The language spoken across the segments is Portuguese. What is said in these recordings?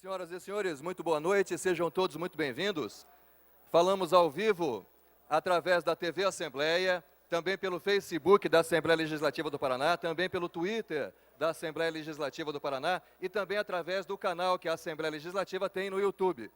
Senhoras e senhores, muito boa noite, sejam todos muito bem-vindos. Falamos ao vivo, através da TV Assembleia, também pelo Facebook da Assembleia Legislativa do Paraná, também pelo Twitter da Assembleia Legislativa do Paraná e também através do canal que a Assembleia Legislativa tem no YouTube.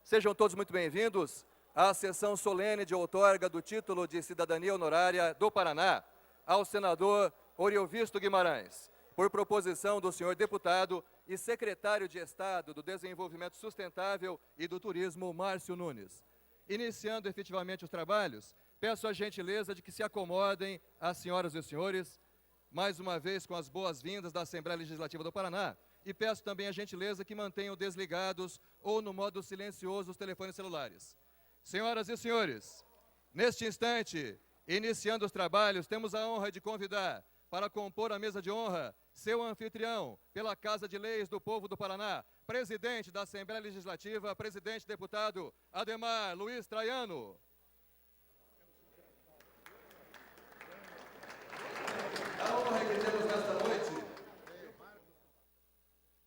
Sejam todos muito bem-vindos à sessão solene de outorga do título de cidadania honorária do Paraná ao senador Oriovisto Guimarães, por proposição do senhor deputado e secretário de Estado do Desenvolvimento Sustentável e do Turismo, Márcio Nunes. Iniciando efetivamente os trabalhos, peço a gentileza de que se acomodem as senhoras e os senhores, mais uma vez com as boas-vindas da Assembleia Legislativa do Paraná, e peço também a gentileza que mantenham desligados ou no modo silencioso os telefones celulares. Senhoras e senhores, neste instante, iniciando os trabalhos, temos a honra de convidar para compor a mesa de honra seu anfitrião, pela Casa de Leis do Povo do Paraná, presidente da Assembleia Legislativa, presidente deputado Ademar Luiz Traiano. A honra que temos nesta noite.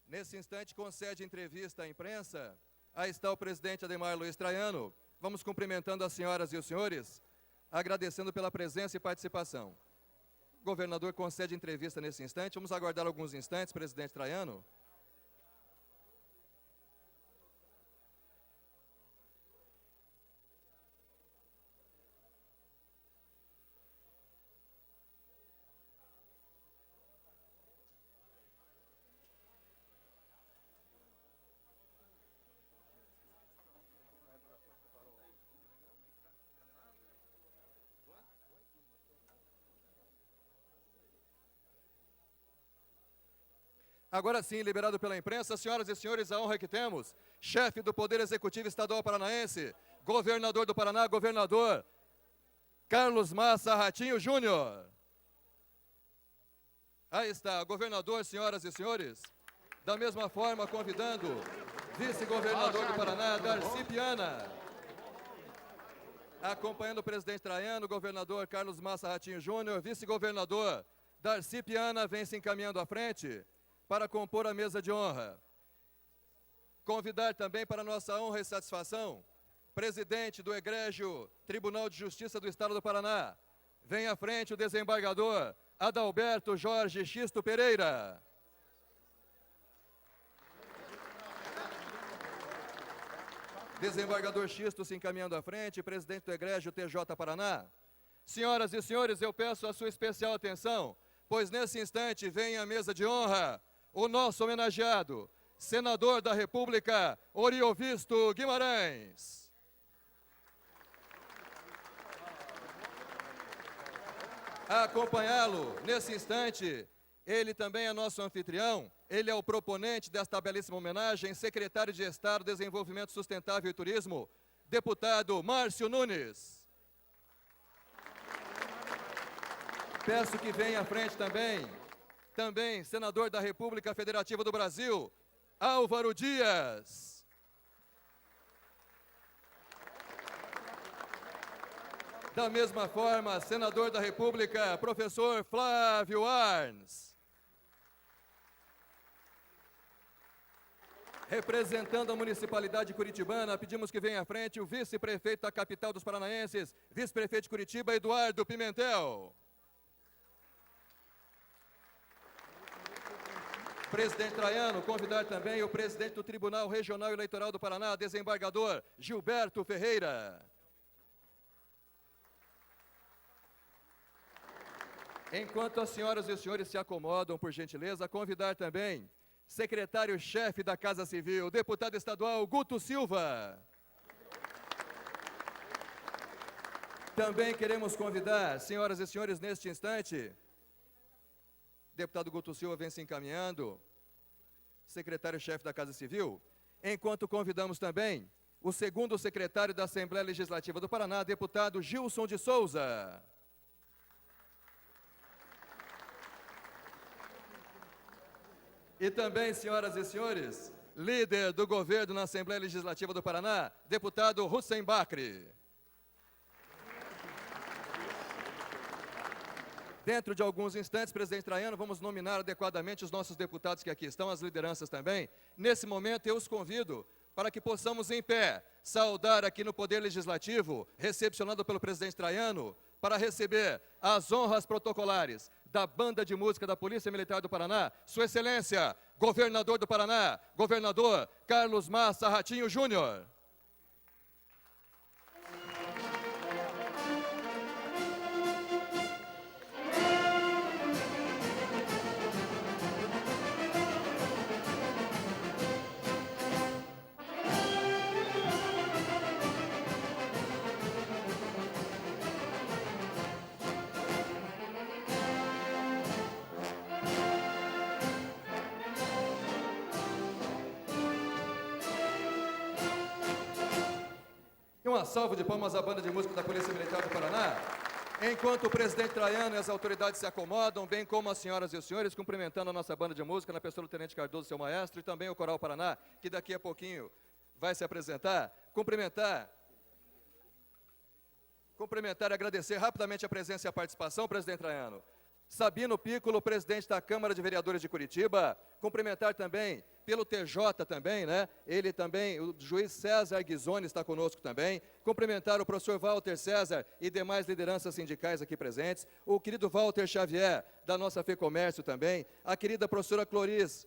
Nesse instante, concede entrevista à imprensa. Aí está o presidente Ademar Luiz Traiano. Vamos cumprimentando as senhoras e os senhores, agradecendo pela presença e participação. O governador concede entrevista nesse instante. Vamos aguardar alguns instantes, presidente Traiano. Agora sim, liberado pela imprensa, senhoras e senhores, a honra que temos, chefe do Poder Executivo Estadual Paranaense, governador do Paraná, governador Carlos Massa Ratinho Júnior. Aí está, governador, senhoras e senhores, da mesma forma convidando vice-governador do Paraná, Darcy Piana. Acompanhando o presidente Traiano, governador Carlos Massa Ratinho Júnior, vice-governador Darcy Piana vem se encaminhando à frente para compor a mesa de honra. Convidar também para nossa honra e satisfação, presidente do Egrégio Tribunal de Justiça do Estado do Paraná. Vem à frente o desembargador Adalberto Jorge Xisto Pereira. Desembargador Xisto se encaminhando à frente, presidente do Egrégio TJ Paraná. Senhoras e senhores, eu peço a sua especial atenção, pois nesse instante vem à mesa de honra o nosso homenageado, senador da República, Oriovisto Guimarães. A acompanhá-lo nesse instante, ele também é nosso anfitrião, ele é o proponente desta belíssima homenagem, secretário de Estado, Desenvolvimento Sustentável e Turismo, deputado Márcio Nunes. Peço que venha à frente também, senador da República Federativa do Brasil, Álvaro Dias. Da mesma forma, senador da República, professor Flávio Arns. Representando a municipalidade curitibana, pedimos que venha à frente o vice-prefeito da capital dos paranaenses, vice-prefeito de Curitiba, Eduardo Pimentel. Presidente Traiano, convidar também o presidente do Tribunal Regional Eleitoral do Paraná, desembargador Gilberto Ferreira. Enquanto as senhoras e os senhores se acomodam, por gentileza, convidar também secretário-chefe da Casa Civil, deputado estadual Guto Silva. Também queremos convidar, senhoras e senhores, neste instante, deputado Guto Silva vem se encaminhando, secretário-chefe da Casa Civil, enquanto convidamos também o segundo secretário da Assembleia Legislativa do Paraná, deputado Gilson de Souza. E também, senhoras e senhores, líder do governo na Assembleia Legislativa do Paraná, deputado Hussein Bakri. Dentro de alguns instantes, presidente Traiano, vamos nominar adequadamente os nossos deputados que aqui estão, as lideranças também. Nesse momento, eu os convido para que possamos, em pé, saudar aqui no Poder Legislativo, recepcionado pelo presidente Traiano, para receber as honras protocolares da Banda de Música da Polícia Militar do Paraná, Sua Excelência, Governador do Paraná, Governador Carlos Massa Ratinho Júnior. E uma salva de palmas à Banda de Música da Polícia Militar do Paraná. Enquanto o presidente Traiano e as autoridades se acomodam, bem como as senhoras e os senhores, cumprimentando a nossa Banda de Música, na pessoa do Tenente Cardoso, seu maestro, e também o Coral Paraná, que daqui a pouquinho vai se apresentar. Cumprimentar e agradecer rapidamente a presença e a participação, presidente Traiano. Sabino Piccolo, presidente da Câmara de Vereadores de Curitiba. Cumprimentar também, pelo TJ também, né? Ele também, o juiz César Ghisoni está conosco também. Cumprimentar o professor Walter César e demais lideranças sindicais aqui presentes. O querido Walter Xavier, da nossa FEComércio também. A querida professora Cloris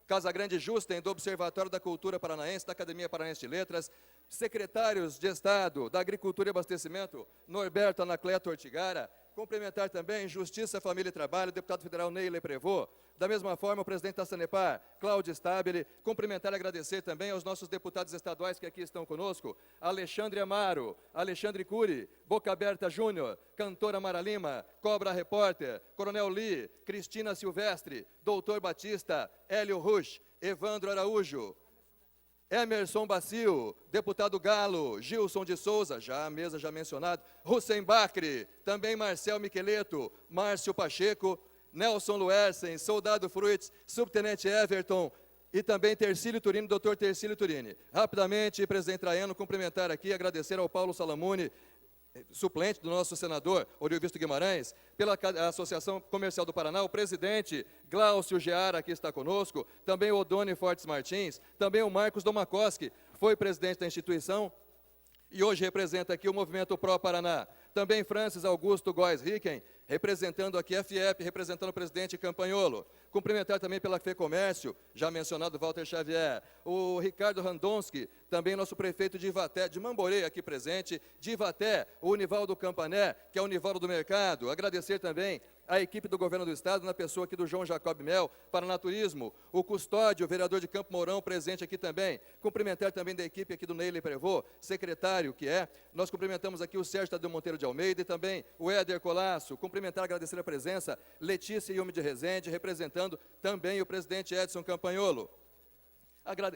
Casagrande Justen, do Observatório da Cultura Paranaense, da Academia Paranaense de Letras. Secretários de Estado da Agricultura e Abastecimento, Norberto Anacleto Ortigara. Cumprimentar também Justiça, Família e Trabalho, deputado federal Ney Leprevô. Da mesma forma, o presidente da Sanepar, Cláudio Stabile. Cumprimentar e agradecer também aos nossos deputados estaduais que aqui estão conosco, Alexandre Amaro, Alexandre Cury, Boca Aberta Júnior, Cantora Mara Lima, Cobra Repórter, Coronel Lee, Cristina Silvestre, Doutor Batista, Hélio Rusch, Evandro Araújo, Emerson Bacio, deputado Galo, Gilson de Souza, já a mesa já mencionado, Hussein Bacri, também Marcel Micheleto, Márcio Pacheco, Nelson Luersen, Soldado Fruits, Subtenente Everton e também Tercílio Turini, doutor Tercílio Turini. Rapidamente, presidente Traiano, cumprimentar aqui, agradecer ao Paulo Salamone, suplente do nosso senador Oriovisto Guimarães, pela Associação Comercial do Paraná, o presidente Glaucio Geara, que está conosco, também o Odone Fortes Martins, também o Marcos Domakoski, foi presidente da instituição e hoje representa aqui o Movimento Pró Paraná. Também Francis Augusto Góes Ricken, representando aqui a FIEP, representando o presidente Campanholo. Cumprimentar também pela FEComércio, já mencionado Walter Xavier, o Ricardo Randonski, também nosso prefeito de Ivaté, de Mamborê aqui presente, de Ivaté, o Univaldo Campané, que é o Univaldo do Mercado. Agradecer também a equipe do Governo do Estado, na pessoa aqui do João Jacob Mel, Paranaturismo, o Custódio, o vereador de Campo Mourão, presente aqui também. Cumprimentar também da equipe aqui do Ney Leprevô, secretário que é. Nós cumprimentamos aqui o Sérgio Tadeu Monteiro de Almeida e também o Éder Colasso. Cumprimentar, agradecer a presença, Letícia Yume de Rezende, representando também o presidente Edson Campanholo.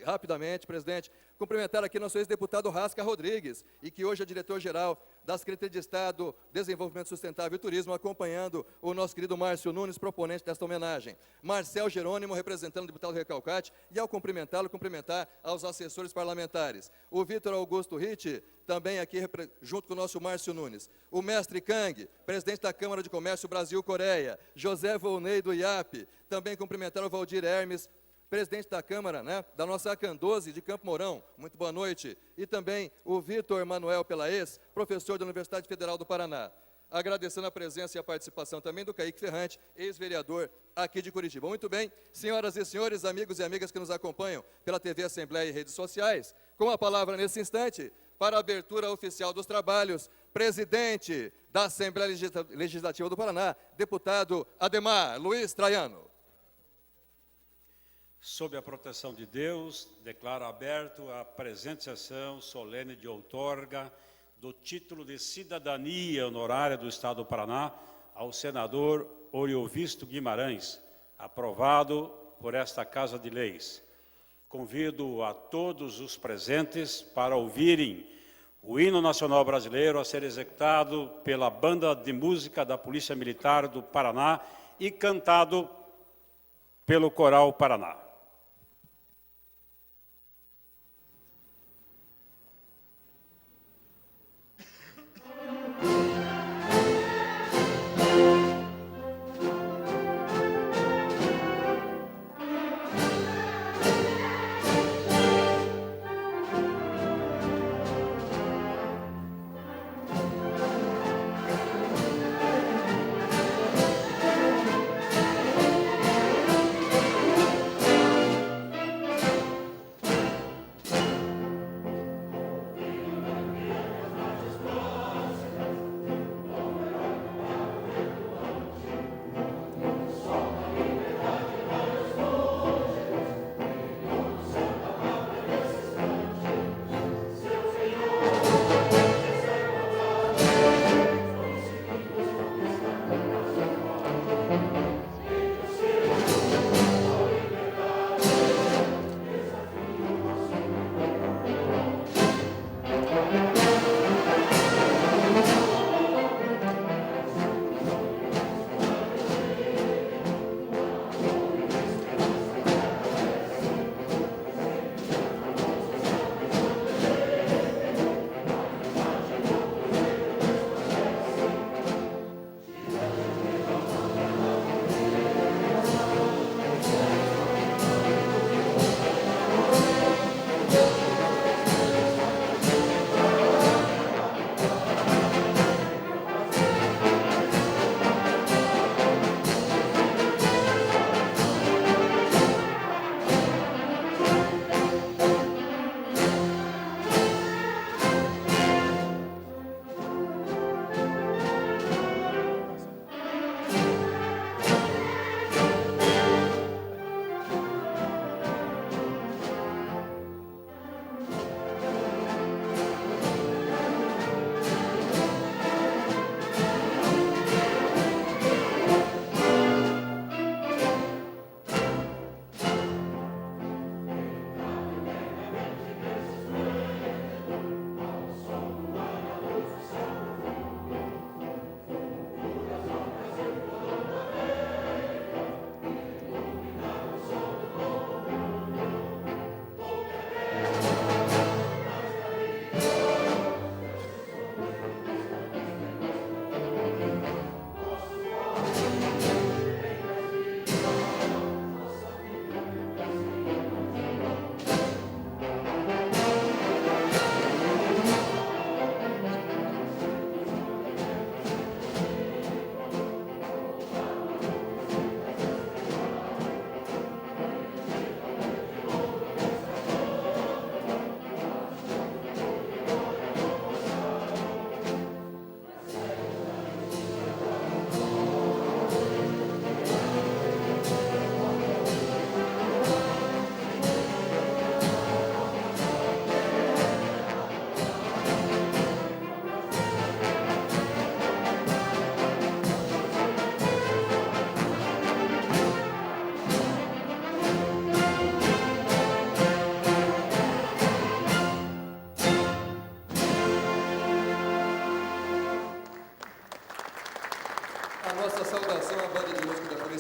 Rapidamente, presidente, cumprimentar aqui nosso ex-deputado Rasca Rodrigues, e que hoje é diretor-geral da Secretaria de Estado, Desenvolvimento Sustentável e Turismo, acompanhando o nosso querido Márcio Nunes, proponente desta homenagem. Marcel Jerônimo, representando o deputado Recalcate, e ao cumprimentá-lo, cumprimentar aos assessores parlamentares. O Vitor Augusto Ritt, também aqui junto com o nosso Márcio Nunes. O mestre Kang, presidente da Câmara de Comércio Brasil-Coreia. José Volney do IAP, também cumprimentar o Valdir Hermes, presidente da Câmara, né, da nossa ACAN 12 de Campo Mourão, muito boa noite, e também o Vitor Manuel Pelaez, professor da Universidade Federal do Paraná. Agradecendo a presença e a participação também do Kaique Ferrante, ex-vereador aqui de Curitiba. Muito bem, senhoras e senhores, amigos e amigas que nos acompanham pela TV Assembleia e redes sociais, com a palavra nesse instante, para a abertura oficial dos trabalhos, presidente da Assembleia Legislativa do Paraná, deputado Ademar Luiz Traiano. Sob a proteção de Deus, declaro aberto a presente sessão solene de outorga do título de cidadania honorária do Estado do Paraná ao senador Oriovisto Guimarães, aprovado por esta Casa de Leis. Convido a todos os presentes para ouvirem o hino nacional brasileiro a ser executado pela Banda de Música da Polícia Militar do Paraná e cantado pelo Coral Paraná.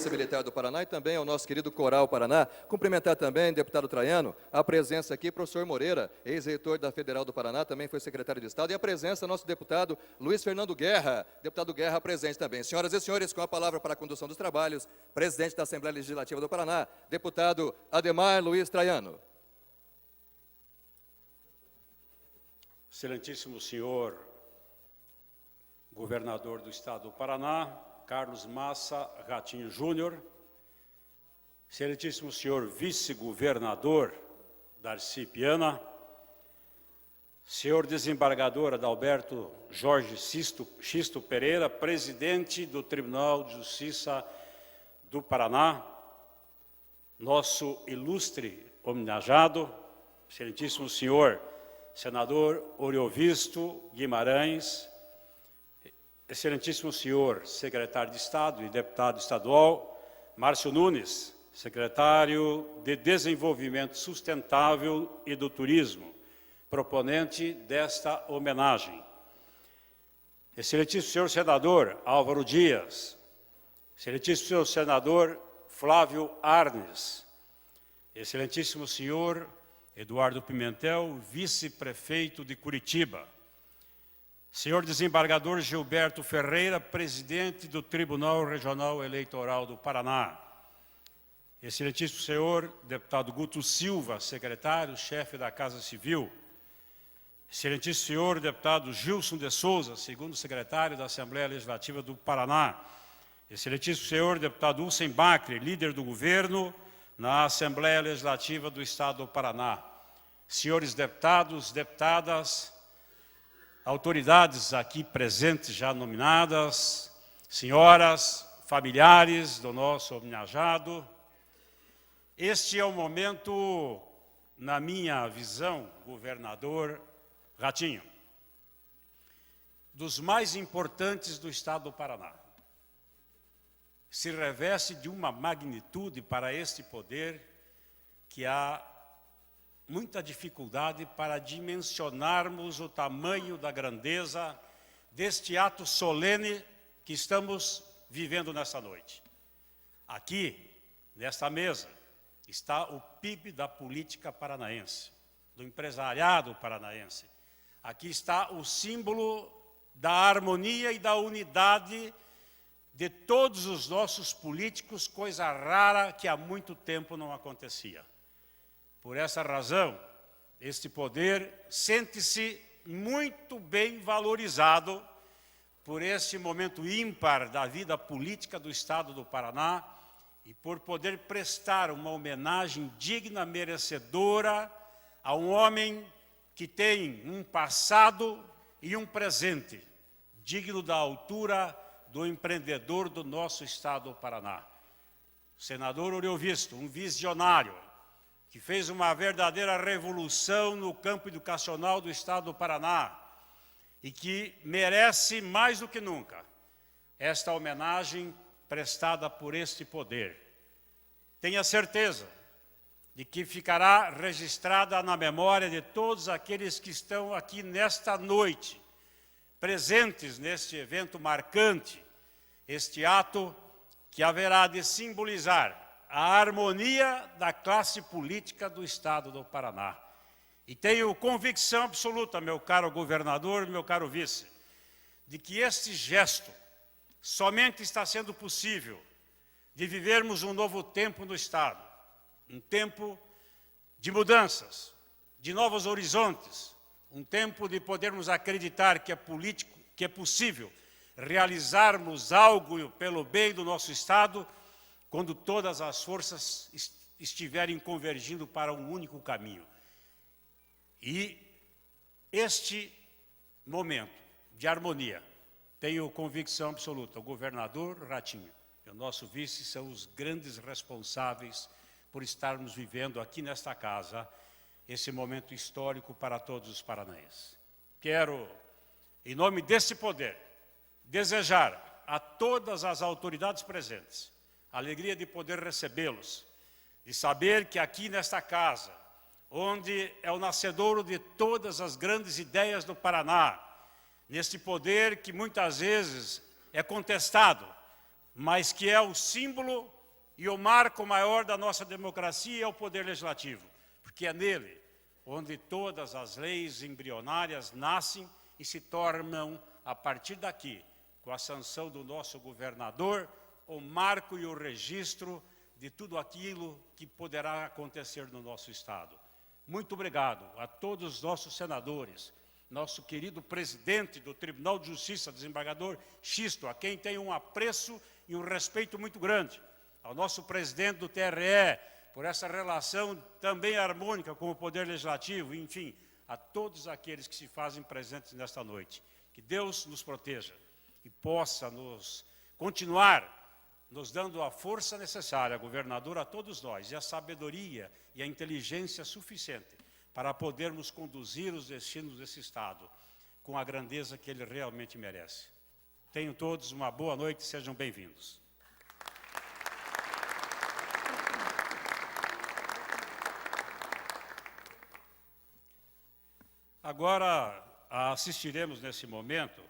Polícia Militar do Paraná e também ao nosso querido Coral Paraná. Cumprimentar também, deputado Traiano, a presença aqui, professor Moreira, ex-reitor da Federal do Paraná, também foi secretário de Estado, e a presença do nosso deputado Luiz Fernando Guerra, deputado Guerra presente também. Senhoras e senhores, com a palavra para a condução dos trabalhos, presidente da Assembleia Legislativa do Paraná, deputado Ademar Luiz Traiano. Excelentíssimo senhor governador do Estado do Paraná, Carlos Massa Ratinho Júnior, excelentíssimo senhor vice-governador Darcy Piana, senhor desembargador Adalberto Jorge Xisto Pereira, presidente do Tribunal de Justiça do Paraná, nosso ilustre homenageado, excelentíssimo senhor senador Oriovisto Guimarães, excelentíssimo senhor secretário de Estado e deputado estadual Márcio Nunes, secretário de Desenvolvimento Sustentável e do Turismo, proponente desta homenagem. Excelentíssimo senhor senador Álvaro Dias, excelentíssimo senhor senador Flávio Arnes, excelentíssimo senhor Eduardo Pimentel, vice-prefeito de Curitiba, senhor desembargador Gilberto Ferreira, presidente do Tribunal Regional Eleitoral do Paraná, excelentíssimo senhor deputado Guto Silva, secretário-chefe da Casa Civil, excelentíssimo senhor deputado Gilson de Souza, segundo secretário da Assembleia Legislativa do Paraná, excelentíssimo senhor deputado Hussein Bacri, líder do governo na Assembleia Legislativa do Estado do Paraná, senhores deputados, deputadas, autoridades aqui presentes já nominadas, senhoras, familiares do nosso homenageado. Este é o momento, na minha visão, governador Ratinho, dos mais importantes do Estado do Paraná. Se reveste de uma magnitude para este poder que há muita dificuldade para dimensionarmos o tamanho da grandeza deste ato solene que estamos vivendo nesta noite. Aqui, nesta mesa, está o PIB da política paranaense, do empresariado paranaense. Aqui está o símbolo da harmonia e da unidade de todos os nossos políticos, coisa rara que há muito tempo não acontecia. Por essa razão, este poder sente-se muito bem valorizado por este momento ímpar da vida política do Estado do Paraná e por poder prestar uma homenagem digna, merecedora a um homem que tem um passado e um presente digno da altura do empreendedor do nosso Estado do Paraná. O senador Oriovisto, um visionário, que fez uma verdadeira revolução no campo educacional do Estado do Paraná e que merece mais do que nunca esta homenagem prestada por este poder. Tenha certeza de que ficará registrada na memória de todos aqueles que estão aqui nesta noite, presentes neste evento marcante, este ato que haverá de simbolizar a harmonia da classe política do Estado do Paraná. E tenho convicção absoluta, meu caro governador, meu caro vice, de que este gesto somente está sendo possível de vivermos um novo tempo no Estado, um tempo de mudanças, de novos horizontes, um tempo de podermos acreditar que é possível realizarmos algo pelo bem do nosso Estado, quando todas as forças estiverem convergindo para um único caminho. E este momento de harmonia, tenho convicção absoluta, o governador Ratinho e o nosso vice são os grandes responsáveis por estarmos vivendo aqui nesta casa esse momento histórico para todos os paranaenses. Quero, em nome desse poder, desejar a todas as autoridades presentes a alegria de poder recebê-los, de saber que aqui nesta casa, onde é o nascedouro de todas as grandes ideias do Paraná, neste poder que muitas vezes é contestado, mas que é o símbolo E o marco maior da nossa democracia é o poder legislativo, porque é nele onde todas as leis embrionárias nascem e se tornam, a partir daqui, com a sanção do nosso governador, o marco e o registro de tudo aquilo que poderá acontecer no nosso Estado. Muito obrigado a todos os nossos senadores, nosso querido presidente do Tribunal de Justiça, desembargador Xisto, a quem tenho um apreço e um respeito muito grande, ao nosso presidente do TRE, por essa relação também harmônica com o Poder Legislativo, enfim, a todos aqueles que se fazem presentes nesta noite. Que Deus nos proteja e possa nos continuar nos dando a força necessária, governador, a todos nós, e a sabedoria e a inteligência suficiente para podermos conduzir os destinos desse Estado com a grandeza que ele realmente merece. Tenham todos uma boa noite e sejam bem-vindos. Agora assistiremos nesse momento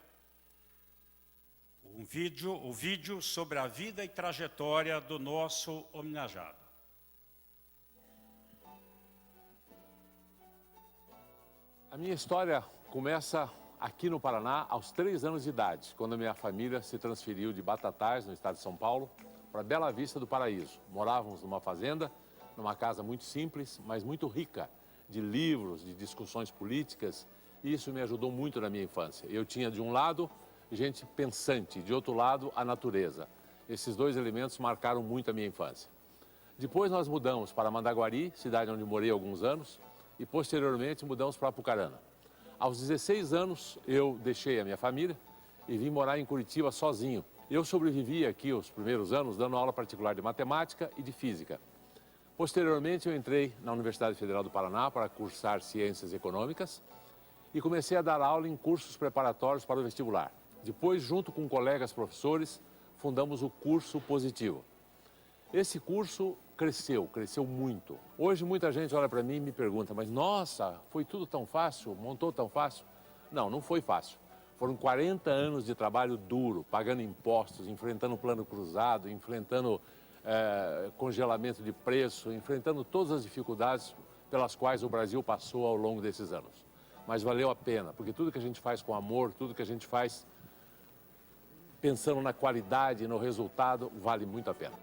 o vídeo sobre a vida e trajetória do nosso homenageado. A minha história começa aqui no Paraná aos 3 anos de idade, quando a minha família se transferiu de Batatais, no estado de São Paulo, para Bela Vista do Paraíso. Morávamos numa fazenda, numa casa muito simples, mas muito rica, de livros, de discussões políticas, e isso me ajudou muito na minha infância. Eu tinha, de um lado, gente pensante, de outro lado, a natureza. Esses 2 elementos marcaram muito a minha infância. Depois nós mudamos para Mandaguari, cidade onde morei alguns anos, e posteriormente mudamos para Apucarana. Aos 16 anos, eu deixei a minha família e vim morar em Curitiba sozinho. Eu sobrevivi aqui os primeiros anos dando aula particular de matemática e de física. Posteriormente, eu entrei na Universidade Federal do Paraná para cursar Ciências Econômicas e comecei a dar aula em cursos preparatórios para o vestibular. Depois, junto com colegas professores, fundamos o Curso Positivo. Esse curso cresceu muito. Hoje, muita gente olha para mim e me pergunta, mas nossa, foi tudo tão fácil, montou tão fácil? Não, não foi fácil. Foram 40 anos de trabalho duro, pagando impostos, enfrentando plano cruzado, enfrentando congelamento de preço, enfrentando todas as dificuldades pelas quais o Brasil passou ao longo desses anos. Mas valeu a pena, porque tudo que a gente faz com amor, tudo que a gente faz pensando na qualidade e no resultado, vale muito a pena.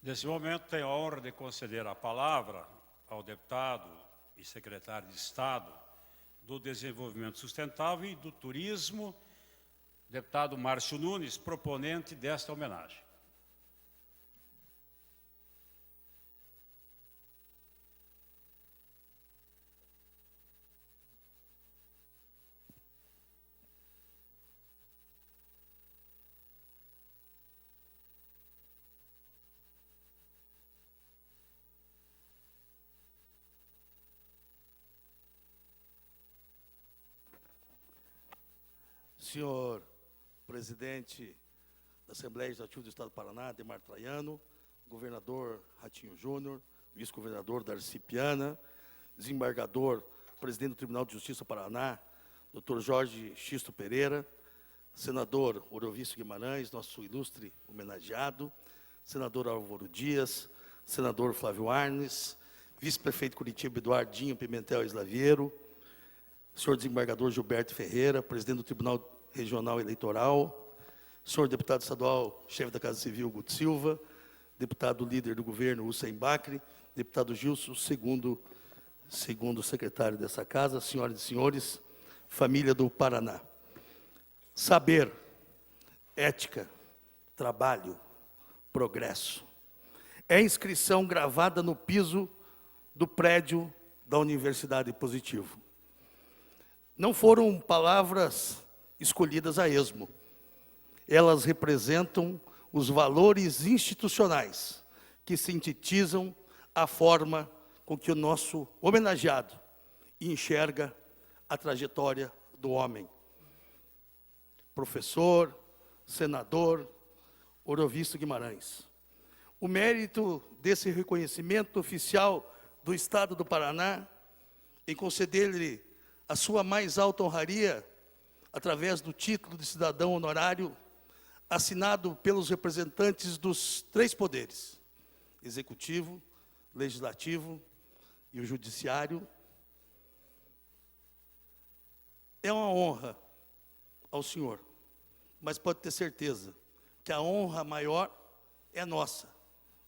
Nesse momento, tenho a honra de conceder a palavra ao deputado e secretário de Estado do Desenvolvimento Sustentável e do Turismo, deputado Márcio Nunes, proponente desta homenagem. Senhor presidente da Assembleia Legislativa do Estado do Paraná, Ademar Traiano, governador Ratinho Júnior, vice-governador Darcy Piana, desembargador, presidente do Tribunal de Justiça do Paraná, Dr. Jorge Xisto Pereira, senador Orovício Guimarães, nosso ilustre homenageado, senador Álvaro Dias, senador Flávio Arnes, vice-prefeito Curitiba Eduardinho Pimentel Slaviero, senhor desembargador Gilberto Ferreira, presidente do Tribunal Regional Eleitoral, senhor deputado estadual, chefe da Casa Civil, Guto Silva, deputado líder do governo, Hussein Bacri, deputado Gilson, segundo secretário dessa casa, senhoras e senhores, família do Paraná. Saber, ética, trabalho, progresso. É a inscrição gravada no piso do prédio da Universidade Positivo. Não foram palavras escolhidas a esmo. Elas representam os valores institucionais que sintetizam a forma com que o nosso homenageado enxerga a trajetória do homem. Professor, senador Orovício Guimarães. O mérito desse reconhecimento oficial do Estado do Paraná em conceder-lhe a sua mais alta honraria, através do título de cidadão honorário, assinado pelos representantes dos três poderes, executivo, legislativo e o judiciário. É uma honra ao senhor, mas pode ter certeza que a honra maior é nossa,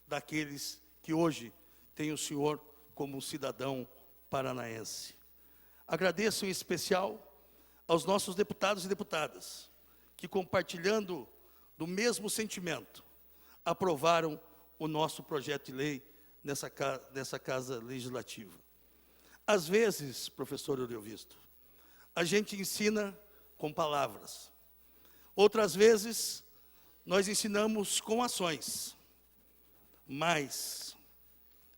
daqueles que hoje têm o senhor como cidadão paranaense. Agradeço em especial aos nossos deputados e deputadas, que compartilhando do mesmo sentimento, aprovaram o nosso projeto de lei nessa Casa Legislativa. Às vezes, professor Euriovisto, a gente ensina com palavras. Outras vezes, nós ensinamos com ações. Mas,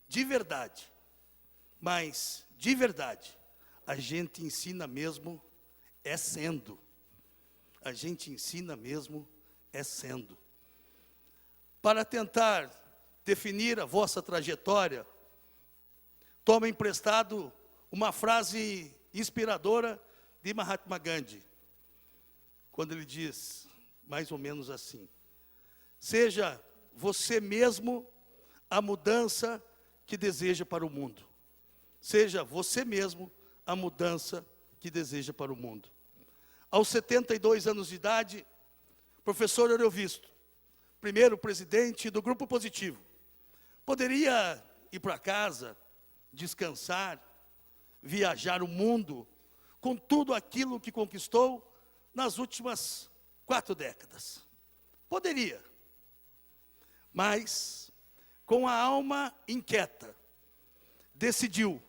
de verdade, a gente ensina mesmo é sendo. A gente ensina mesmo é sendo. Para tentar definir a vossa trajetória, toma emprestado uma frase inspiradora de Mahatma Gandhi, quando ele diz, mais ou menos assim: seja você mesmo a mudança que deseja para o mundo. Seja você mesmo a mudança que deseja para o mundo. Aos 72 anos de idade, professor Euriovisto, primeiro presidente do Grupo Positivo, poderia ir para casa, descansar, viajar o mundo, com tudo aquilo que conquistou nas últimas 4 décadas. Poderia. Mas, com a alma inquieta, decidiu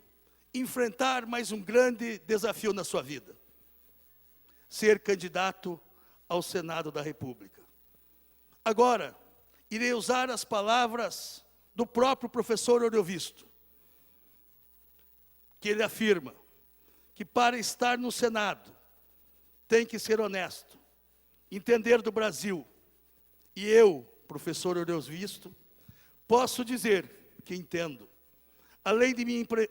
enfrentar mais um grande desafio na sua vida: ser candidato ao Senado da República. Agora, irei usar as palavras do próprio professor Euriovisto, que ele afirma que para estar no Senado tem que ser honesto, entender do Brasil. E eu, professor Euriovisto, posso dizer que entendo. Além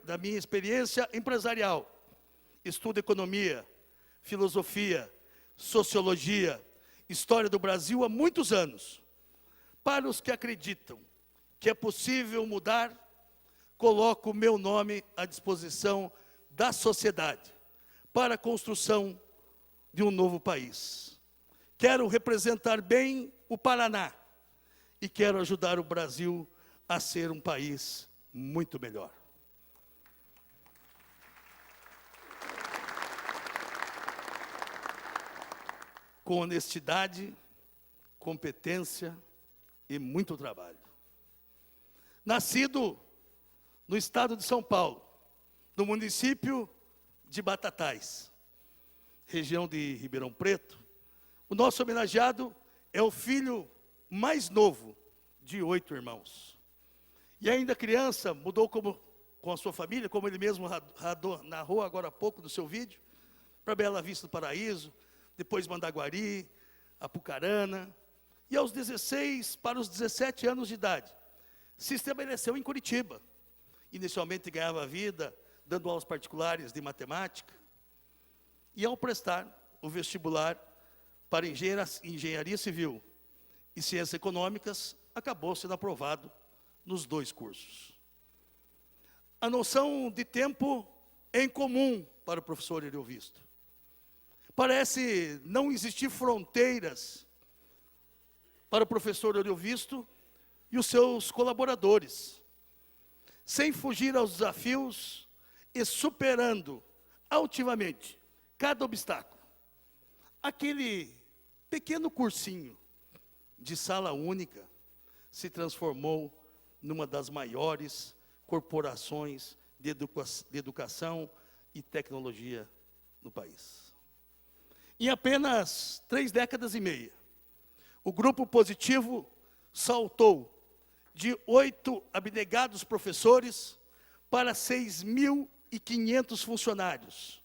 da minha experiência empresarial, estudo economia, filosofia, sociologia, história do Brasil há muitos anos. Para os que acreditam que é possível mudar, coloco o meu nome à disposição da sociedade para a construção de um novo país. Quero representar bem o Paraná e quero ajudar o Brasil a ser um país muito melhor. Com honestidade, competência e muito trabalho. Nascido no estado de São Paulo, no município de Batatais, região de Ribeirão Preto, o nosso homenageado é o filho mais novo de 8 irmãos. E ainda criança, mudou com a sua família, como ele mesmo narrou agora há pouco no seu vídeo, para Bela Vista do Paraíso, depois Mandaguari, Apucarana, e aos 16 para os 17 anos de idade, se estabeleceu em Curitiba. Inicialmente ganhava vida dando aulas particulares de matemática, e ao prestar o vestibular para engenharia civil e ciências econômicas, acabou sendo aprovado nos 2 cursos. A noção de tempo é incomum para o professor Euriovisto. Parece não existir fronteiras para o professor Euriovisto e os seus colaboradores, sem fugir aos desafios e superando altivamente cada obstáculo. Aquele pequeno cursinho de sala única se transformou numa das maiores corporações de educação e tecnologia no país. Em apenas 3 décadas e meia, o Grupo Positivo saltou de 8 abnegados professores para 6.500 funcionários,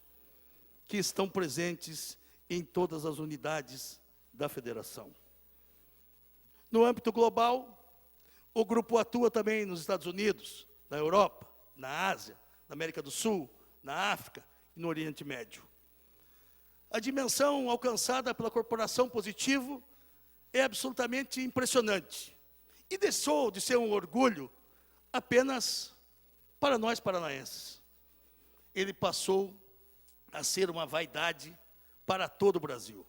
que estão presentes em todas as unidades da federação. No âmbito global, o grupo atua também nos Estados Unidos, na Europa, na Ásia, na América do Sul, na África e no Oriente Médio. A dimensão alcançada pela Corporação Positivo é absolutamente impressionante. E deixou de ser um orgulho apenas para nós paranaenses. Ele passou a ser uma vaidade para todo o Brasil.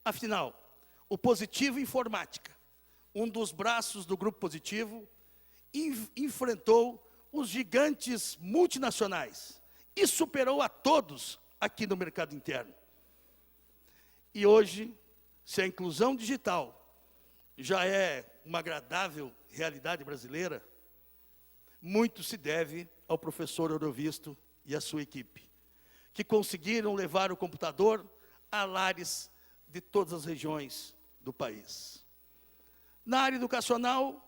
Afinal, o Positivo Informática, um dos braços do Grupo Positivo, enfrentou os gigantes multinacionais e superou a todos aqui no mercado interno. E hoje, se a inclusão digital já é uma agradável realidade brasileira, muito se deve ao professor Eurovisto e à sua equipe, que conseguiram levar o computador a lares de todas as regiões do país. Na área educacional,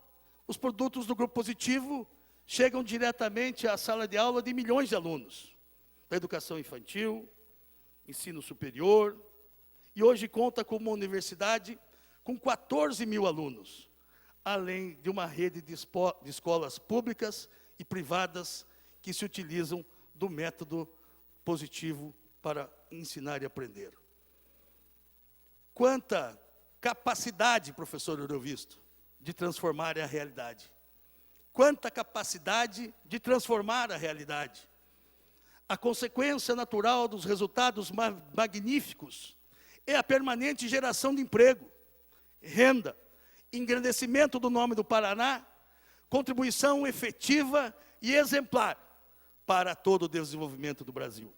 os produtos do Grupo Positivo chegam diretamente à sala de aula de milhões de alunos, da educação infantil, ensino superior, e hoje conta com uma universidade com 14 mil alunos, além de uma rede de escolas públicas e privadas que se utilizam do método positivo para ensinar e aprender. Quanta capacidade, professor Eurovisto, de transformar a realidade. Quanta capacidade de transformar a realidade. A consequência natural dos resultados magníficos é a permanente geração de emprego, renda, engrandecimento do nome do Paraná, contribuição efetiva e exemplar para todo o desenvolvimento do Brasil.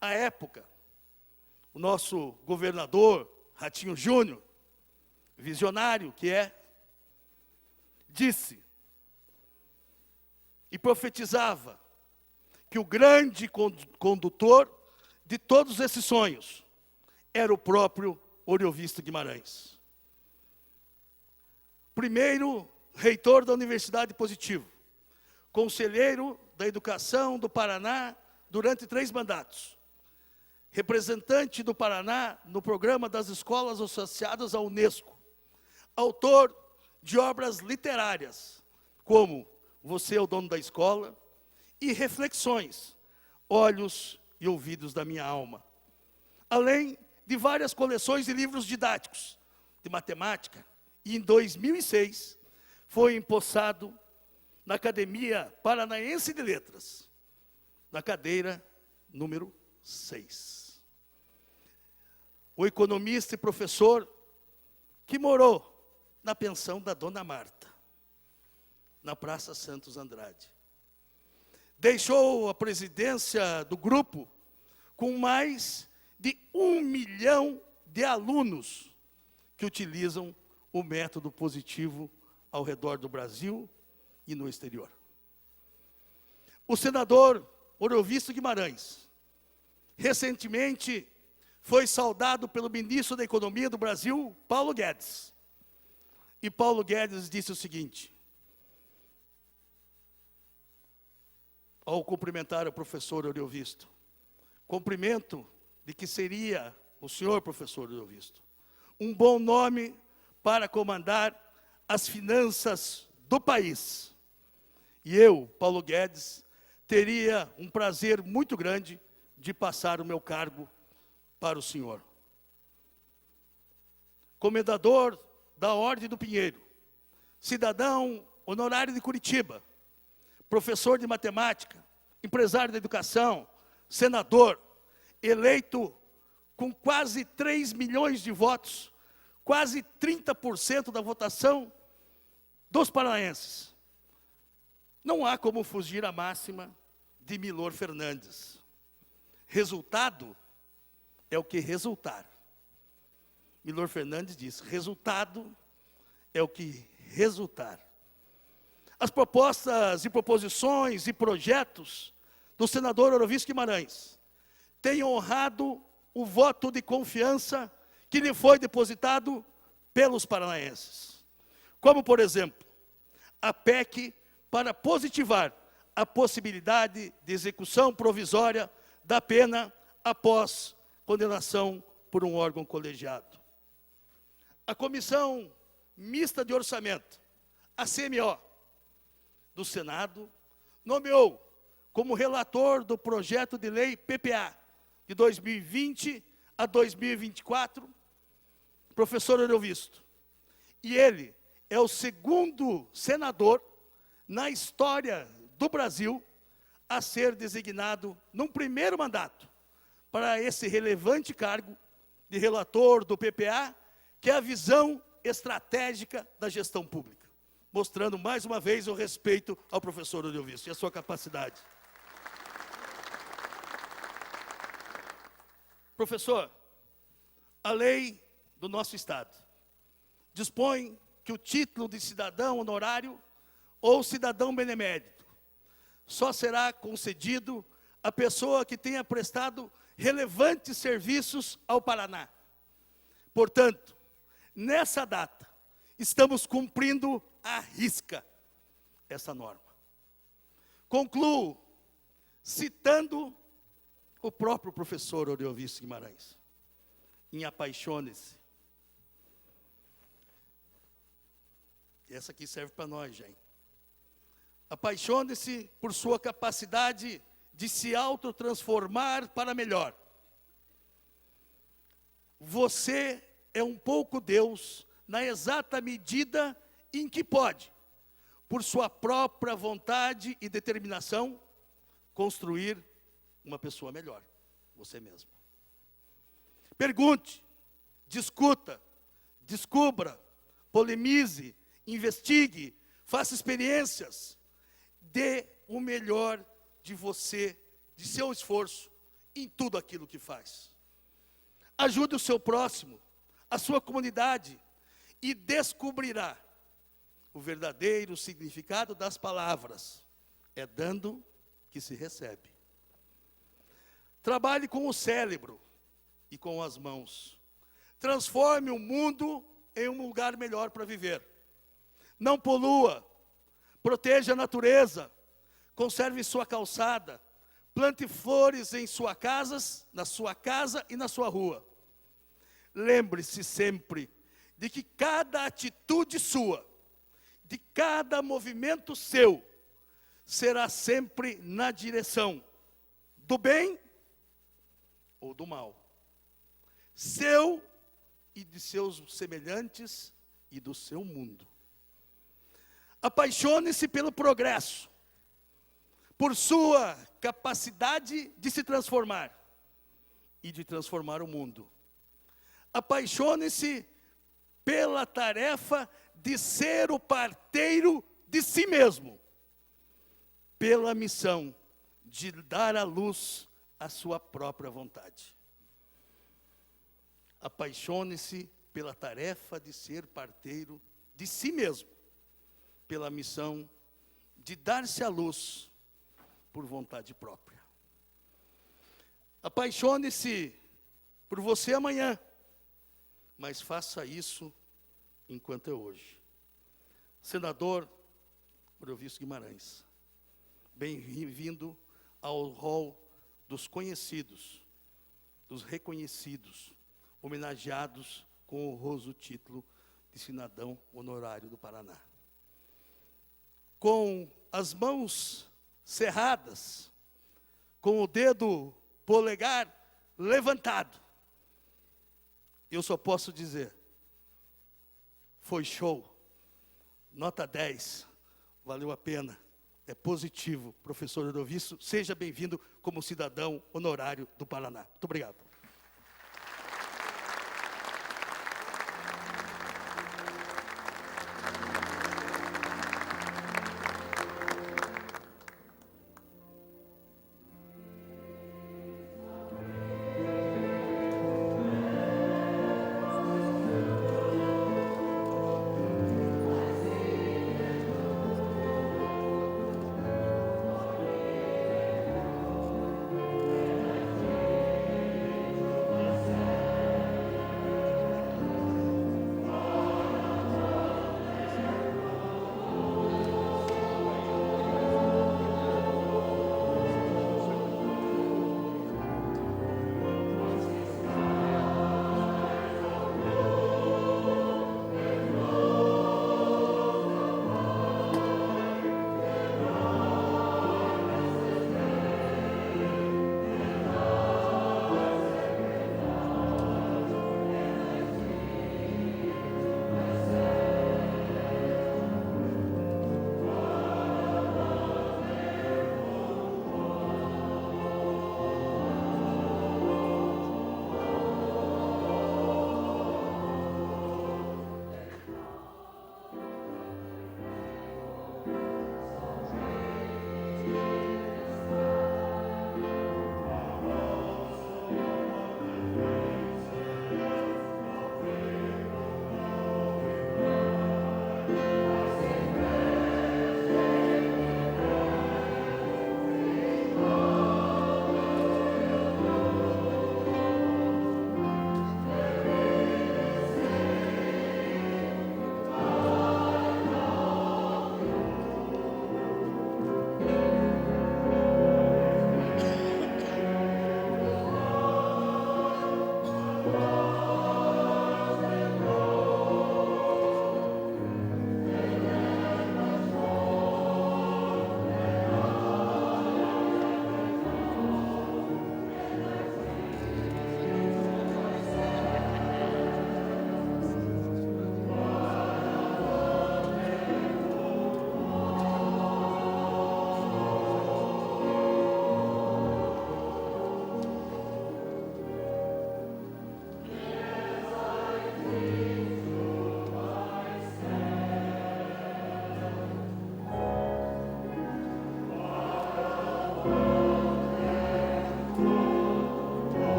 À época, o nosso governador, Ratinho Júnior, visionário que é, disse e profetizava que o grande condutor de todos esses sonhos era o próprio Oriovisto Guimarães. Primeiro reitor da Universidade Positivo, conselheiro da Educação do Paraná durante 3 mandatos, representante do Paraná no programa das escolas associadas à Unesco, autor de obras literárias, como Você é o Dono da Escola, e reflexões, Olhos e Ouvidos da Minha Alma, além de várias coleções de livros didáticos de matemática, e em 2006 foi empossado na Academia Paranaense de Letras, na cadeira número 6. O economista e professor que morou na pensão da Dona Marta, na Praça Santos Andrade. Deixou a presidência do grupo com mais de 1 milhão de alunos que utilizam o método positivo ao redor do Brasil e no exterior. O senador Oriovisto Guimarães, recentemente, foi saudado pelo ministro da Economia do Brasil, Paulo Guedes. E Paulo Guedes disse o seguinte, ao cumprimentar o professor Oriovisto, cumprimento de que seria o senhor professor Oriovisto um bom nome para comandar as finanças do país. E eu, Paulo Guedes, teria um prazer muito grande de passar o meu cargo para o senhor. Comendador da Ordem do Pinheiro, cidadão honorário de Curitiba, professor de matemática, empresário da educação, senador, eleito com quase 3 milhões de votos, quase 30% da votação dos paranaenses. Não há como fugir à máxima de Milor Fernandes. Resultado é o que resultar. Milor Fernandes diz, resultado é o que resultar. As propostas e proposições e projetos do senador Oriovisto Guimarães têm honrado o voto de confiança que lhe foi depositado pelos paranaenses. Como, por exemplo, a PEC para positivar a possibilidade de execução provisória da pena após condenação por um órgão colegiado. A Comissão Mista de Orçamento, a CMO, do Senado, nomeou como relator do projeto de lei PPA, de 2020 a 2024, professor Eurivisto. E ele é o segundo senador na história do Brasil a ser designado, num primeiro mandato, para esse relevante cargo de relator do PPA, que é a visão estratégica da gestão pública, mostrando mais uma vez o respeito ao professor Eurivisto e a sua capacidade. Professor, a lei do nosso Estado dispõe que o título de cidadão honorário ou cidadão benemérito só será concedido à pessoa que tenha prestado relevantes serviços ao Paraná. Portanto, nessa data, estamos cumprindo à risca essa norma. Concluo citando o próprio professor Eurivisto Guimarães, em Apaixone-se. E essa aqui serve para nós, gente. Apaixone-se por sua capacidade de se autotransformar para melhor. Você é um pouco Deus na exata medida em que pode, por sua própria vontade e determinação, construir uma pessoa melhor, você mesmo. Pergunte, discuta, descubra, polemize, investigue, faça experiências, dê o melhor de você, de seu esforço, em tudo aquilo que faz. Ajude o seu próximo, a sua comunidade, e descobrirá o verdadeiro significado das palavras. É dando que se recebe. Trabalhe com o cérebro e com as mãos. Transforme o mundo em um lugar melhor para viver. Não polua, proteja a natureza, conserve sua calçada, plante flores em na sua casa e na sua rua. Lembre-se sempre de que cada atitude sua, de cada movimento seu, será sempre na direção do bem ou do mal, seu e de seus semelhantes e do seu mundo. Apaixone-se pelo progresso, por sua capacidade de se transformar e de transformar o mundo. Apaixone-se pela tarefa de ser o parteiro de si mesmo, pela missão de dar à luz a sua própria vontade. Apaixone-se pela tarefa de ser parteiro de si mesmo, pela missão de dar-se à luz por vontade própria. Apaixone-se por você amanhã, mas faça isso enquanto é hoje. Senador Eurivisto Guimarães, bem-vindo ao rol dos conhecidos, dos reconhecidos, homenageados com o honroso título de cidadão honorário do Paraná. Com as mãos cerradas, com o dedo polegar levantado, eu só posso dizer, foi show, nota 10, valeu a pena, é positivo. Professor Eurivisto, seja bem-vindo como cidadão honorário do Paraná. Muito obrigado.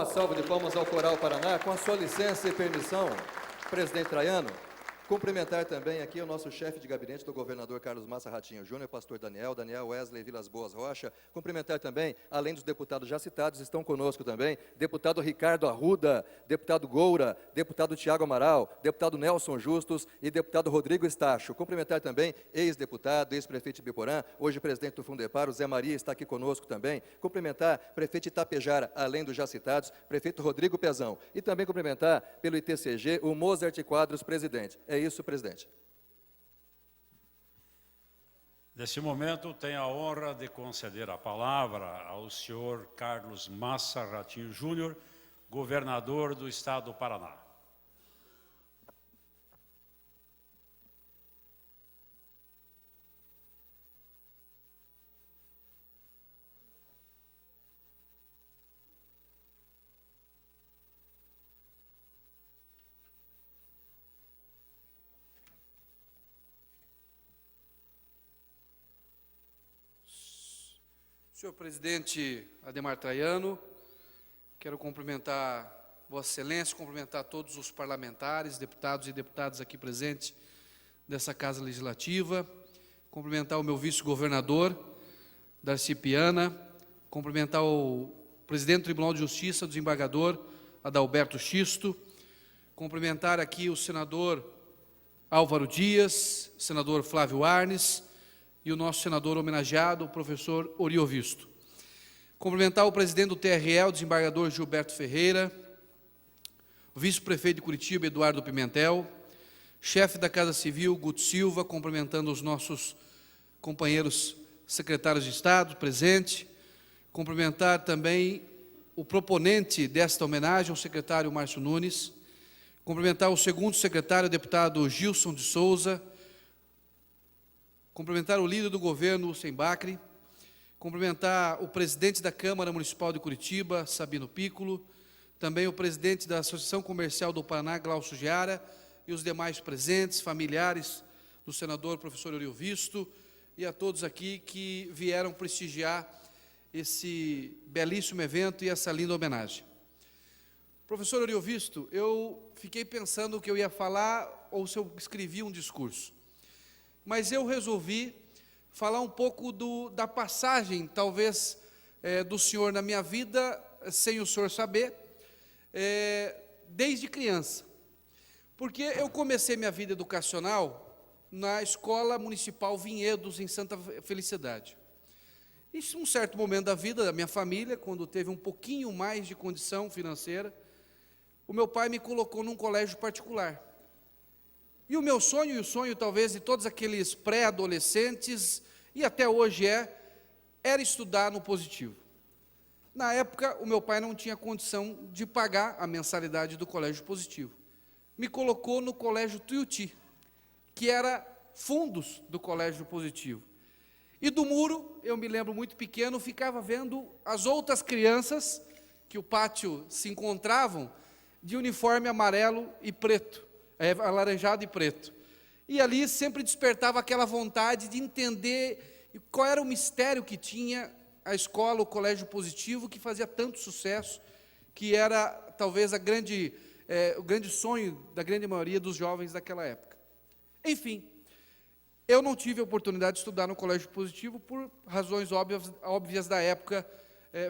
salva de palmas ao Coral Paraná. Com a sua licença e permissão, presidente Traiano, cumprimentar também aqui o nosso chefe de gabinete do governador Carlos Massa Ratinho Júnior, pastor Daniel Wesley Vilas Boas Rocha. Cumprimentar também, além dos deputados já citados, estão conosco também, deputado Ricardo Arruda, deputado Goura, deputado Tiago Amaral, deputado Nelson Justus e deputado Rodrigo Estacho. Cumprimentar também ex-deputado, ex-prefeito de Biporã, hoje presidente do Fundepar, o Zé Maria está aqui conosco também. Cumprimentar prefeito Itapejara, além dos já citados, prefeito Rodrigo Pezão. E também cumprimentar pelo ITCG o Mozart Quadros, presidente. É isso, presidente. Nesse momento, tenho a honra de conceder a palavra ao senhor Carlos Massa Ratinho Júnior, governador do Estado do Paraná. Senhor presidente Ademar Traiano, quero cumprimentar Vossa Excelência, cumprimentar todos os parlamentares, deputados e deputadas aqui presentes dessa Casa Legislativa, cumprimentar o meu vice-governador, Darcy Piana, cumprimentar o presidente do Tribunal de Justiça, o desembargador Adalberto Xisto, cumprimentar aqui o senador Álvaro Dias, senador Flávio Arnes, e o nosso senador homenageado, o professor Oriovisto. Cumprimentar o presidente do TRE, o desembargador Gilberto Ferreira, o vice-prefeito de Curitiba, Eduardo Pimentel, chefe da Casa Civil, Guto Silva, cumprimentando os nossos companheiros secretários de Estado presentes. Cumprimentar também o proponente desta homenagem, o secretário Márcio Nunes. Cumprimentar o segundo secretário, o deputado Gilson de Souza. Cumprimentar o líder do governo, Hussein Bacri, cumprimentar o presidente da Câmara Municipal de Curitiba, Sabino Piccolo, também o presidente da Associação Comercial do Paraná, Glaucio Giara, e os demais presentes, familiares do senador professor Oriovisto, e a todos aqui que vieram prestigiar esse belíssimo evento e essa linda homenagem. Professor Oriovisto, eu fiquei pensando o que eu ia falar ou se eu escrevi um discurso. Mas eu resolvi falar um pouco da passagem, talvez, do senhor na minha vida, sem o senhor saber, desde criança. Porque eu comecei minha vida educacional na Escola Municipal Vinhedos, em Santa Felicidade. E em um certo momento da vida da minha família, quando teve um pouquinho mais de condição financeira, o meu pai me colocou num colégio particular. E o meu sonho, e o sonho talvez de todos aqueles pré-adolescentes, e até hoje era estudar no Positivo. Na época, o meu pai não tinha condição de pagar a mensalidade do Colégio Positivo. Me colocou no Colégio Tuiuti, que era fundos do Colégio Positivo. E do muro, eu me lembro muito pequeno, ficava vendo as outras crianças que o pátio se encontravam de uniforme amarelo e preto. Alaranjado e preto. E ali sempre despertava aquela vontade de entender qual era o mistério que tinha a escola, o Colégio Positivo, que fazia tanto sucesso, que era talvez o grande sonho da grande maioria dos jovens daquela época. Enfim, eu não tive a oportunidade de estudar no Colégio Positivo por razões óbvias da época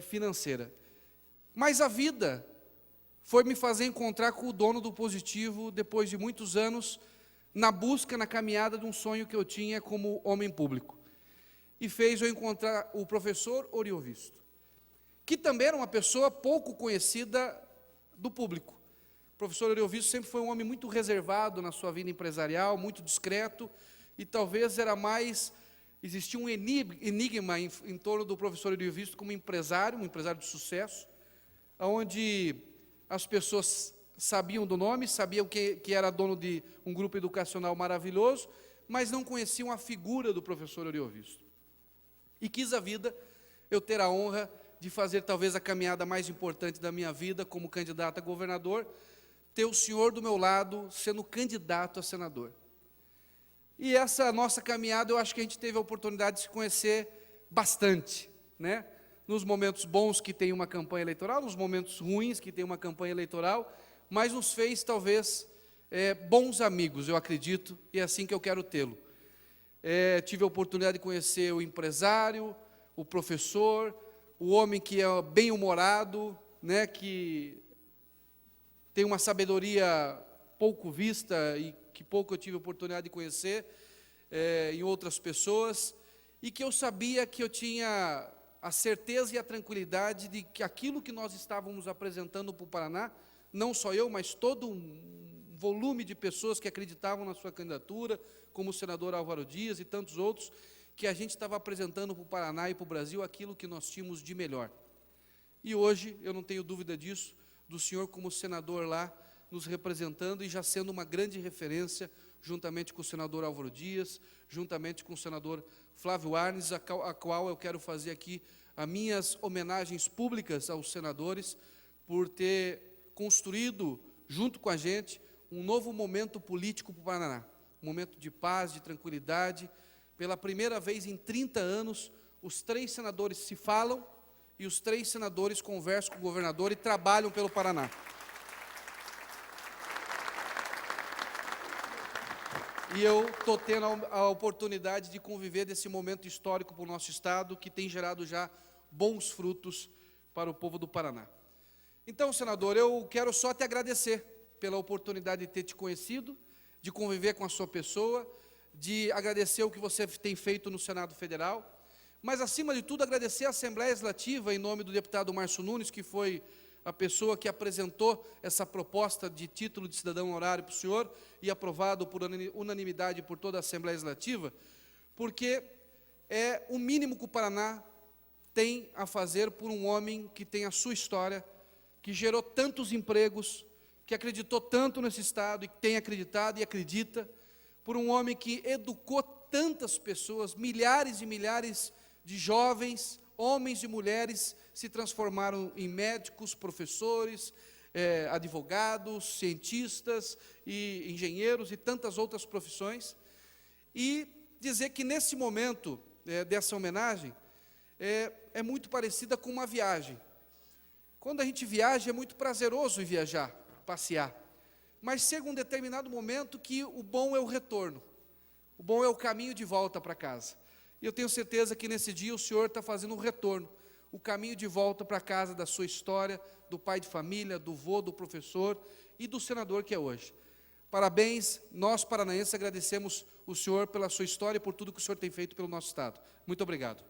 financeira. Mas a vida foi me fazer encontrar com o dono do Positivo, depois de muitos anos, na busca, na caminhada de um sonho que eu tinha como homem público. E fez eu encontrar o professor Oriovisto, que também era uma pessoa pouco conhecida do público. O professor Oriovisto sempre foi um homem muito reservado na sua vida empresarial, muito discreto, e talvez existia um enigma em torno do professor Oriovisto como empresário, um empresário de sucesso, onde as pessoas sabiam do nome, sabiam que era dono de um grupo educacional maravilhoso, mas não conheciam a figura do professor Oriovisto. E quis a vida eu ter a honra de fazer talvez a caminhada mais importante da minha vida como candidato a governador, ter o senhor do meu lado sendo candidato a senador. E essa nossa caminhada, eu acho que a gente teve a oportunidade de se conhecer bastante, né? nos momentos bons que tem uma campanha eleitoral, nos momentos ruins que tem uma campanha eleitoral, mas nos fez, talvez, bons amigos, eu acredito, e é assim que eu quero tê-lo. Tive a oportunidade de conhecer o empresário, o professor, o homem que é bem-humorado, né, que tem uma sabedoria pouco vista e que pouco eu tive a oportunidade de conhecer em outras pessoas, e que eu sabia que eu tinha a certeza e a tranquilidade de que aquilo que nós estávamos apresentando para o Paraná, não só eu, mas todo um volume de pessoas que acreditavam na sua candidatura, como o senador Álvaro Dias e tantos outros, que a gente estava apresentando para o Paraná e para o Brasil aquilo que nós tínhamos de melhor. E hoje, eu não tenho dúvida disso, do senhor como senador lá, nos representando e já sendo uma grande referência, juntamente com o senador Álvaro Dias, juntamente com o senador Flávio Arnes, a qual eu quero fazer aqui as minhas homenagens públicas aos senadores, por ter construído, junto com a gente, um novo momento político para o Paraná, um momento de paz, de tranquilidade. Pela primeira vez em 30 anos, os 3 senadores se falam e os 3 senadores conversam com o governador e trabalham pelo Paraná. E eu estou tendo a oportunidade de conviver desse momento histórico para o nosso Estado, que tem gerado já bons frutos para o povo do Paraná. Então, senador, eu quero só te agradecer pela oportunidade de ter te conhecido, de conviver com a sua pessoa, de agradecer o que você tem feito no Senado Federal, mas, acima de tudo, agradecer à Assembleia Legislativa, em nome do deputado Márcio Nunes, que foi a pessoa que apresentou essa proposta de título de cidadão honorário para o senhor e aprovado por unanimidade por toda a Assembleia Legislativa, porque é o mínimo que o Paraná tem a fazer por um homem que tem a sua história, que gerou tantos empregos, que acreditou tanto nesse Estado e que tem acreditado e acredita, por um homem que educou tantas pessoas, milhares e milhares de jovens, homens e mulheres se transformaram em médicos, professores, advogados, cientistas e engenheiros e tantas outras profissões. E dizer que nesse momento dessa homenagem é muito parecida com uma viagem. Quando a gente viaja, é muito prazeroso ir viajar, passear. Mas chega um determinado momento que o bom é o retorno. O bom é o caminho de volta para casa. E eu tenho certeza que nesse dia o senhor está fazendo um retorno, o caminho de volta para casa da sua história, do pai de família, do vô, do professor e do senador que é hoje. Parabéns, nós paranaenses agradecemos o senhor pela sua história e por tudo que o senhor tem feito pelo nosso Estado. Muito obrigado.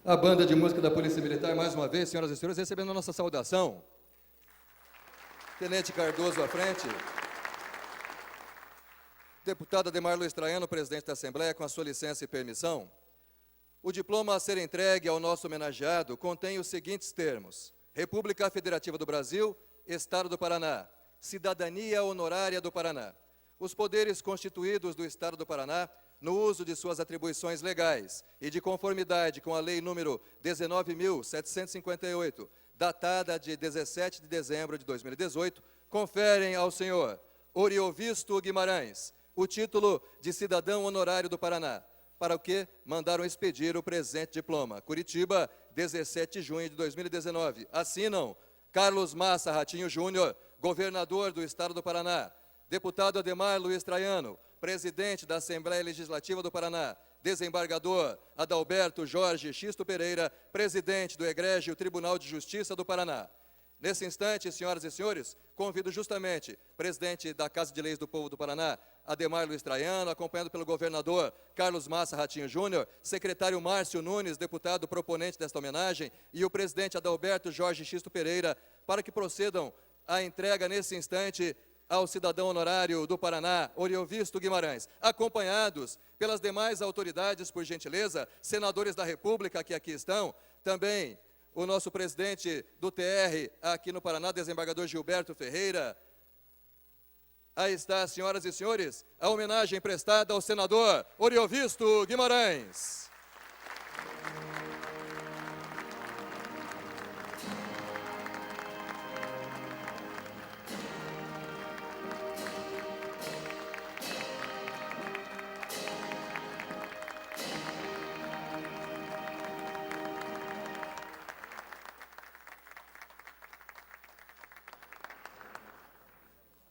A banda de música da Polícia Militar, mais uma vez, senhoras e senhores, recebendo a nossa saudação. Tenente Cardoso à frente. Deputado Ademar Luiz Traiano, presidente da Assembleia, com a sua licença e permissão. O diploma a ser entregue ao nosso homenageado contém os seguintes termos: República Federativa do Brasil, Estado do Paraná, Cidadania Honorária do Paraná. Os poderes constituídos do Estado do Paraná, no uso de suas atribuições legais e de conformidade com a Lei número 19.758, datada de 17 de dezembro de 2018, conferem ao senhor Oriovisto Guimarães o título de cidadão honorário do Paraná, para o que mandaram expedir o presente diploma. Curitiba, 17 de junho de 2019. Assinam Carlos Massa Ratinho Júnior, governador do Estado do Paraná, deputado Ademar Luiz Traiano, presidente da Assembleia Legislativa do Paraná, desembargador Adalberto Jorge Xisto Pereira, presidente do Egrégio Tribunal de Justiça do Paraná. Nesse instante, senhoras e senhores, convido justamente o presidente da Casa de Leis do Povo do Paraná, Ademar Luiz Traiano, acompanhado pelo governador Carlos Massa Ratinho Júnior, secretário Márcio Nunes, deputado proponente desta homenagem, e o presidente Adalberto Jorge Xisto Pereira, para que procedam à entrega nesse instante ao cidadão honorário do Paraná, Oriovisto Guimarães, acompanhados pelas demais autoridades, por gentileza, senadores da República que aqui estão, também o nosso presidente do TR aqui no Paraná, desembargador Gilberto Ferreira. Aí está, senhoras e senhores, a homenagem prestada ao senador Oriovisto Guimarães.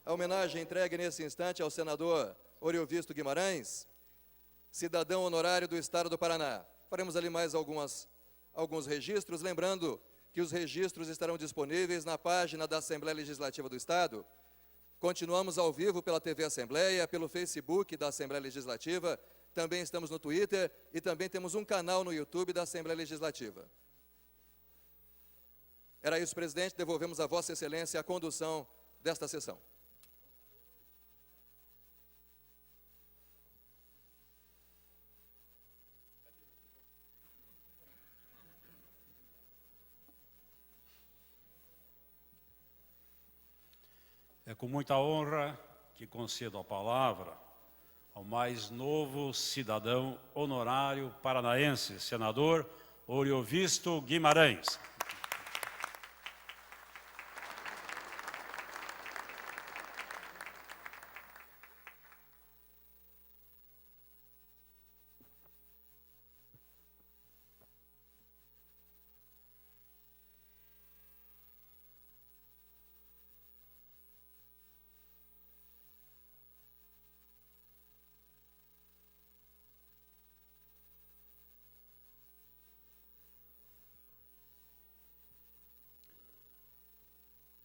A homenagem entregue nesse instante ao senador Oriovisto Guimarães, cidadão honorário do Estado do Paraná. Faremos ali mais alguns registros, lembrando que os registros estarão disponíveis na página da Assembleia Legislativa do Estado. Continuamos ao vivo pela TV Assembleia, pelo Facebook da Assembleia Legislativa, também estamos no Twitter e também temos um canal no YouTube da Assembleia Legislativa. Era isso, presidente, devolvemos a Vossa Excelência a condução desta sessão. É com muita honra que concedo a palavra ao mais novo cidadão honorário paranaense, senador Oriovisto Guimarães.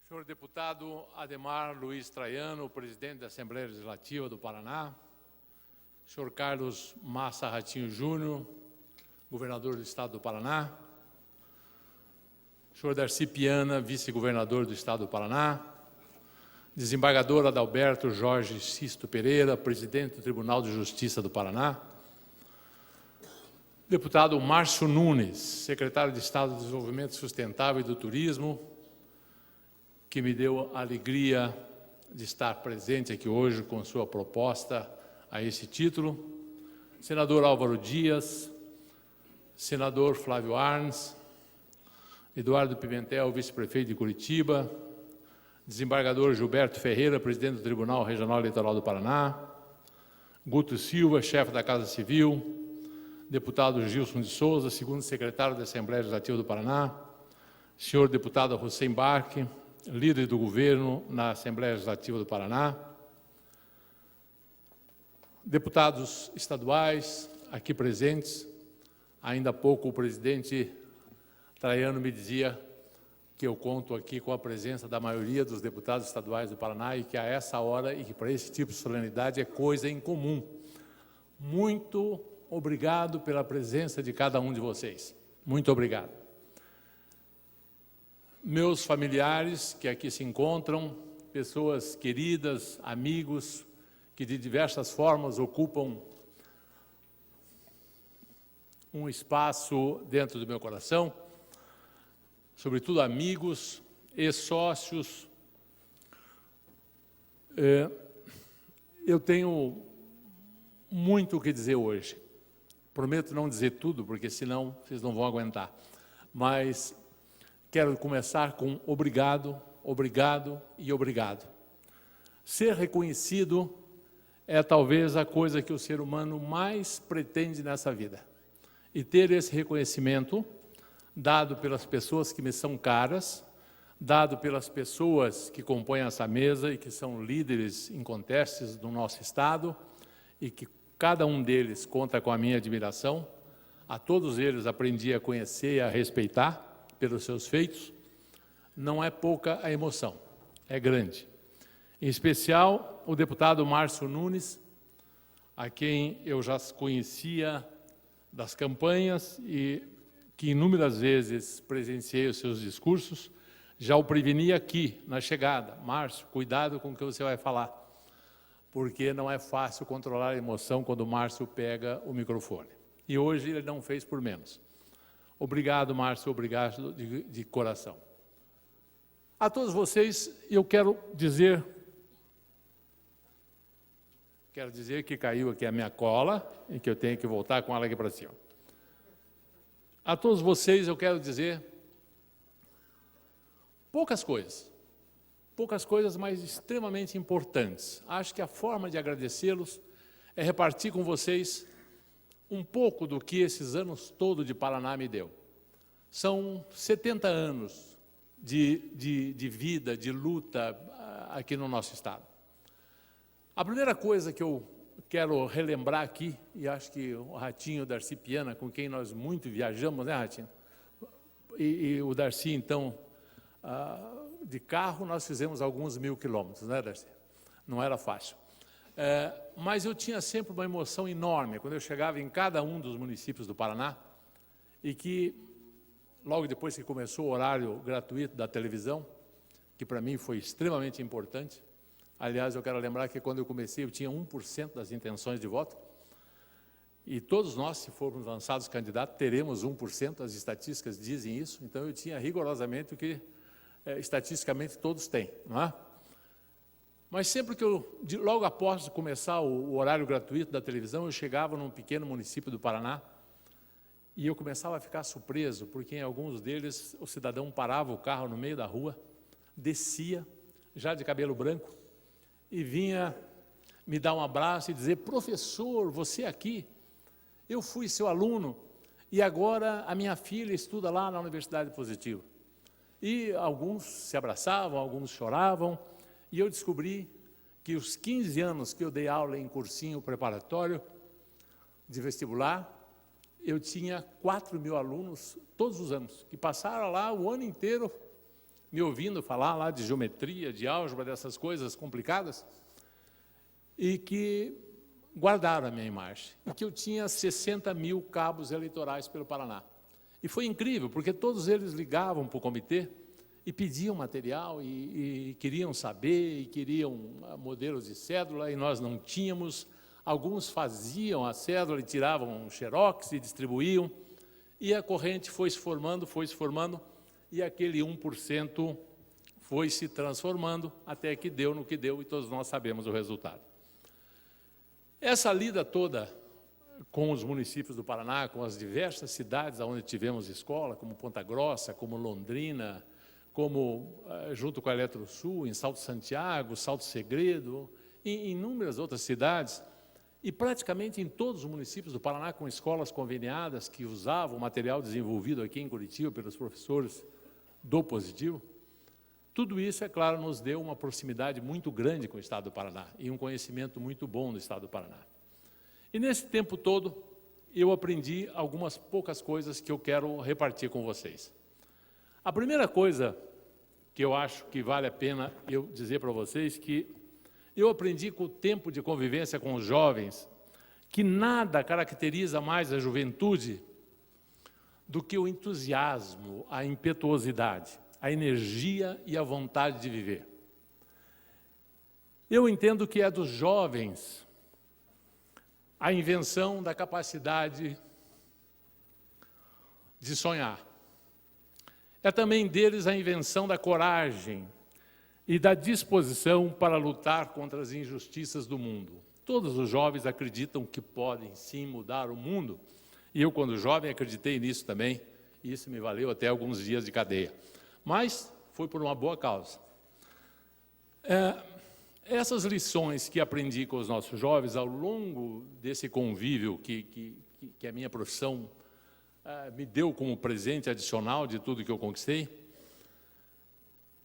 Senhor deputado Ademar Luiz Traiano, presidente da Assembleia Legislativa do Paraná, senhor Carlos Massa Ratinho Júnior, governador do Estado do Paraná, senhor Darcy Piana, vice-governador do Estado do Paraná, desembargador Adalberto Jorge Xisto Pereira, presidente do Tribunal de Justiça do Paraná, deputado Márcio Nunes, secretário de Estado de Desenvolvimento Sustentável e do Turismo, que me deu a alegria de estar presente aqui hoje com sua proposta a esse título, senador Álvaro Dias, senador Flávio Arns, Eduardo Pimentel, vice-prefeito de Curitiba, desembargador Gilberto Ferreira, presidente do Tribunal Regional Eleitoral do Paraná, Guto Silva, chefe da Casa Civil, deputado Gilson de Souza, segundo secretário da Assembleia Legislativa do Paraná, senhor deputado Hussein Barque, líder do governo na Assembleia Legislativa do Paraná, deputados estaduais aqui presentes. Ainda há pouco o presidente Traiano me dizia que eu conto aqui com a presença da maioria dos deputados estaduais do Paraná e que a essa hora e que para esse tipo de solenidade é coisa incomum. Muito obrigado pela presença de cada um de vocês. Muito obrigado. Meus familiares que aqui se encontram, pessoas queridas, amigos, que de diversas formas ocupam um espaço dentro do meu coração, sobretudo amigos e sócios. Eu tenho muito o que dizer hoje. Prometo não dizer tudo, porque senão vocês não vão aguentar. Mas quero começar com obrigado, obrigado e obrigado. Ser reconhecido é talvez a coisa que o ser humano mais pretende nessa vida. E ter esse reconhecimento, dado pelas pessoas que me são caras, dado pelas pessoas que compõem essa mesa e que são líderes incontestes do nosso Estado, e que cada um deles conta com a minha admiração, a todos eles aprendi a conhecer e a respeitar pelos seus feitos. não é pouca a emoção, é grande. Em especial, o deputado Márcio Nunes, a quem eu já conhecia das campanhas e que inúmeras vezes presenciei os seus discursos, já o preveni aqui, na chegada. Márcio, cuidado com o que você vai falar, porque não é fácil controlar a emoção quando o Márcio pega o microfone. E hoje ele não fez por menos. Obrigado, Márcio, obrigado de coração. A todos vocês, eu quero dizer que caiu aqui a minha cola e que eu tenho que voltar com ela aqui para cima. A todos vocês, eu quero dizer poucas coisas, mas extremamente importantes. Acho que a forma de agradecê-los é repartir com vocês um pouco do que esses anos todos de Paraná me deu. São 70 anos de vida, de luta aqui no nosso estado. A primeira coisa que eu quero relembrar aqui, e acho que o Ratinho, o Darcy Piana, com quem nós muito viajamos, né, Ratinho? E o Darcy, então, de carro, nós fizemos alguns 1000 quilômetros, né, Darcy? Não era fácil. Mas eu tinha sempre uma emoção enorme quando eu chegava em cada um dos municípios do Paraná e que, logo depois que começou o horário gratuito da televisão, que para mim foi extremamente importante. Aliás, eu quero lembrar que quando eu comecei eu tinha 1% das intenções de voto e todos nós, se formos lançados candidatos, teremos 1%, as estatísticas dizem isso, então eu tinha rigorosamente o que estatisticamente todos têm, não é? Mas sempre que logo após começar o horário gratuito da televisão, eu chegava num pequeno município do Paraná e eu começava a ficar surpreso, porque em alguns deles o cidadão parava o carro no meio da rua, descia, já de cabelo branco, e vinha me dar um abraço e dizer: professor, você aqui, eu fui seu aluno e agora a minha filha estuda lá na Universidade Positivo. E alguns se abraçavam, alguns choravam, e eu descobri que os 15 anos que eu dei aula em cursinho preparatório de vestibular, eu tinha 4.000 alunos todos os anos, que passaram lá o ano inteiro me ouvindo falar lá de geometria, de álgebra, dessas coisas complicadas, e que guardaram a minha imagem, e que eu tinha 60.000 cabos eleitorais pelo Paraná. E foi incrível, porque todos eles ligavam para o comitê e pediam material, e queriam saber, e queriam modelos de cédula, e nós não tínhamos. Alguns faziam a cédula e tiravam um xerox e distribuíam, e a corrente foi se formando, e aquele 1% foi se transformando, até que deu no que deu, e todos nós sabemos o resultado. Essa lida toda com os municípios do Paraná, com as diversas cidades onde tivemos escola, como Ponta Grossa, como Londrina, como junto com a Eletrosul, em Salto Santiago, Salto Segredo, em inúmeras outras cidades, e praticamente em todos os municípios do Paraná, com escolas conveniadas que usavam o material desenvolvido aqui em Curitiba pelos professores do Positivo, tudo isso, é claro, nos deu uma proximidade muito grande com o Estado do Paraná e um conhecimento muito bom do Estado do Paraná. E nesse tempo todo, eu aprendi algumas poucas coisas que eu quero repartir com vocês. A primeira coisa que eu acho que vale a pena eu dizer para vocês que eu aprendi com o tempo de convivência com os jovens que nada caracteriza mais a juventude do que o entusiasmo, a impetuosidade, a energia e a vontade de viver. Eu entendo que é dos jovens a invenção da capacidade de sonhar. É também deles a invenção da coragem e da disposição para lutar contra as injustiças do mundo. Todos os jovens acreditam que podem, sim, mudar o mundo. E eu, quando jovem, acreditei nisso também, e isso me valeu até alguns dias de cadeia. Mas foi por uma boa causa. Essas lições que aprendi com os nossos jovens ao longo desse convívio que a minha profissão me deu como presente adicional de tudo que eu conquistei,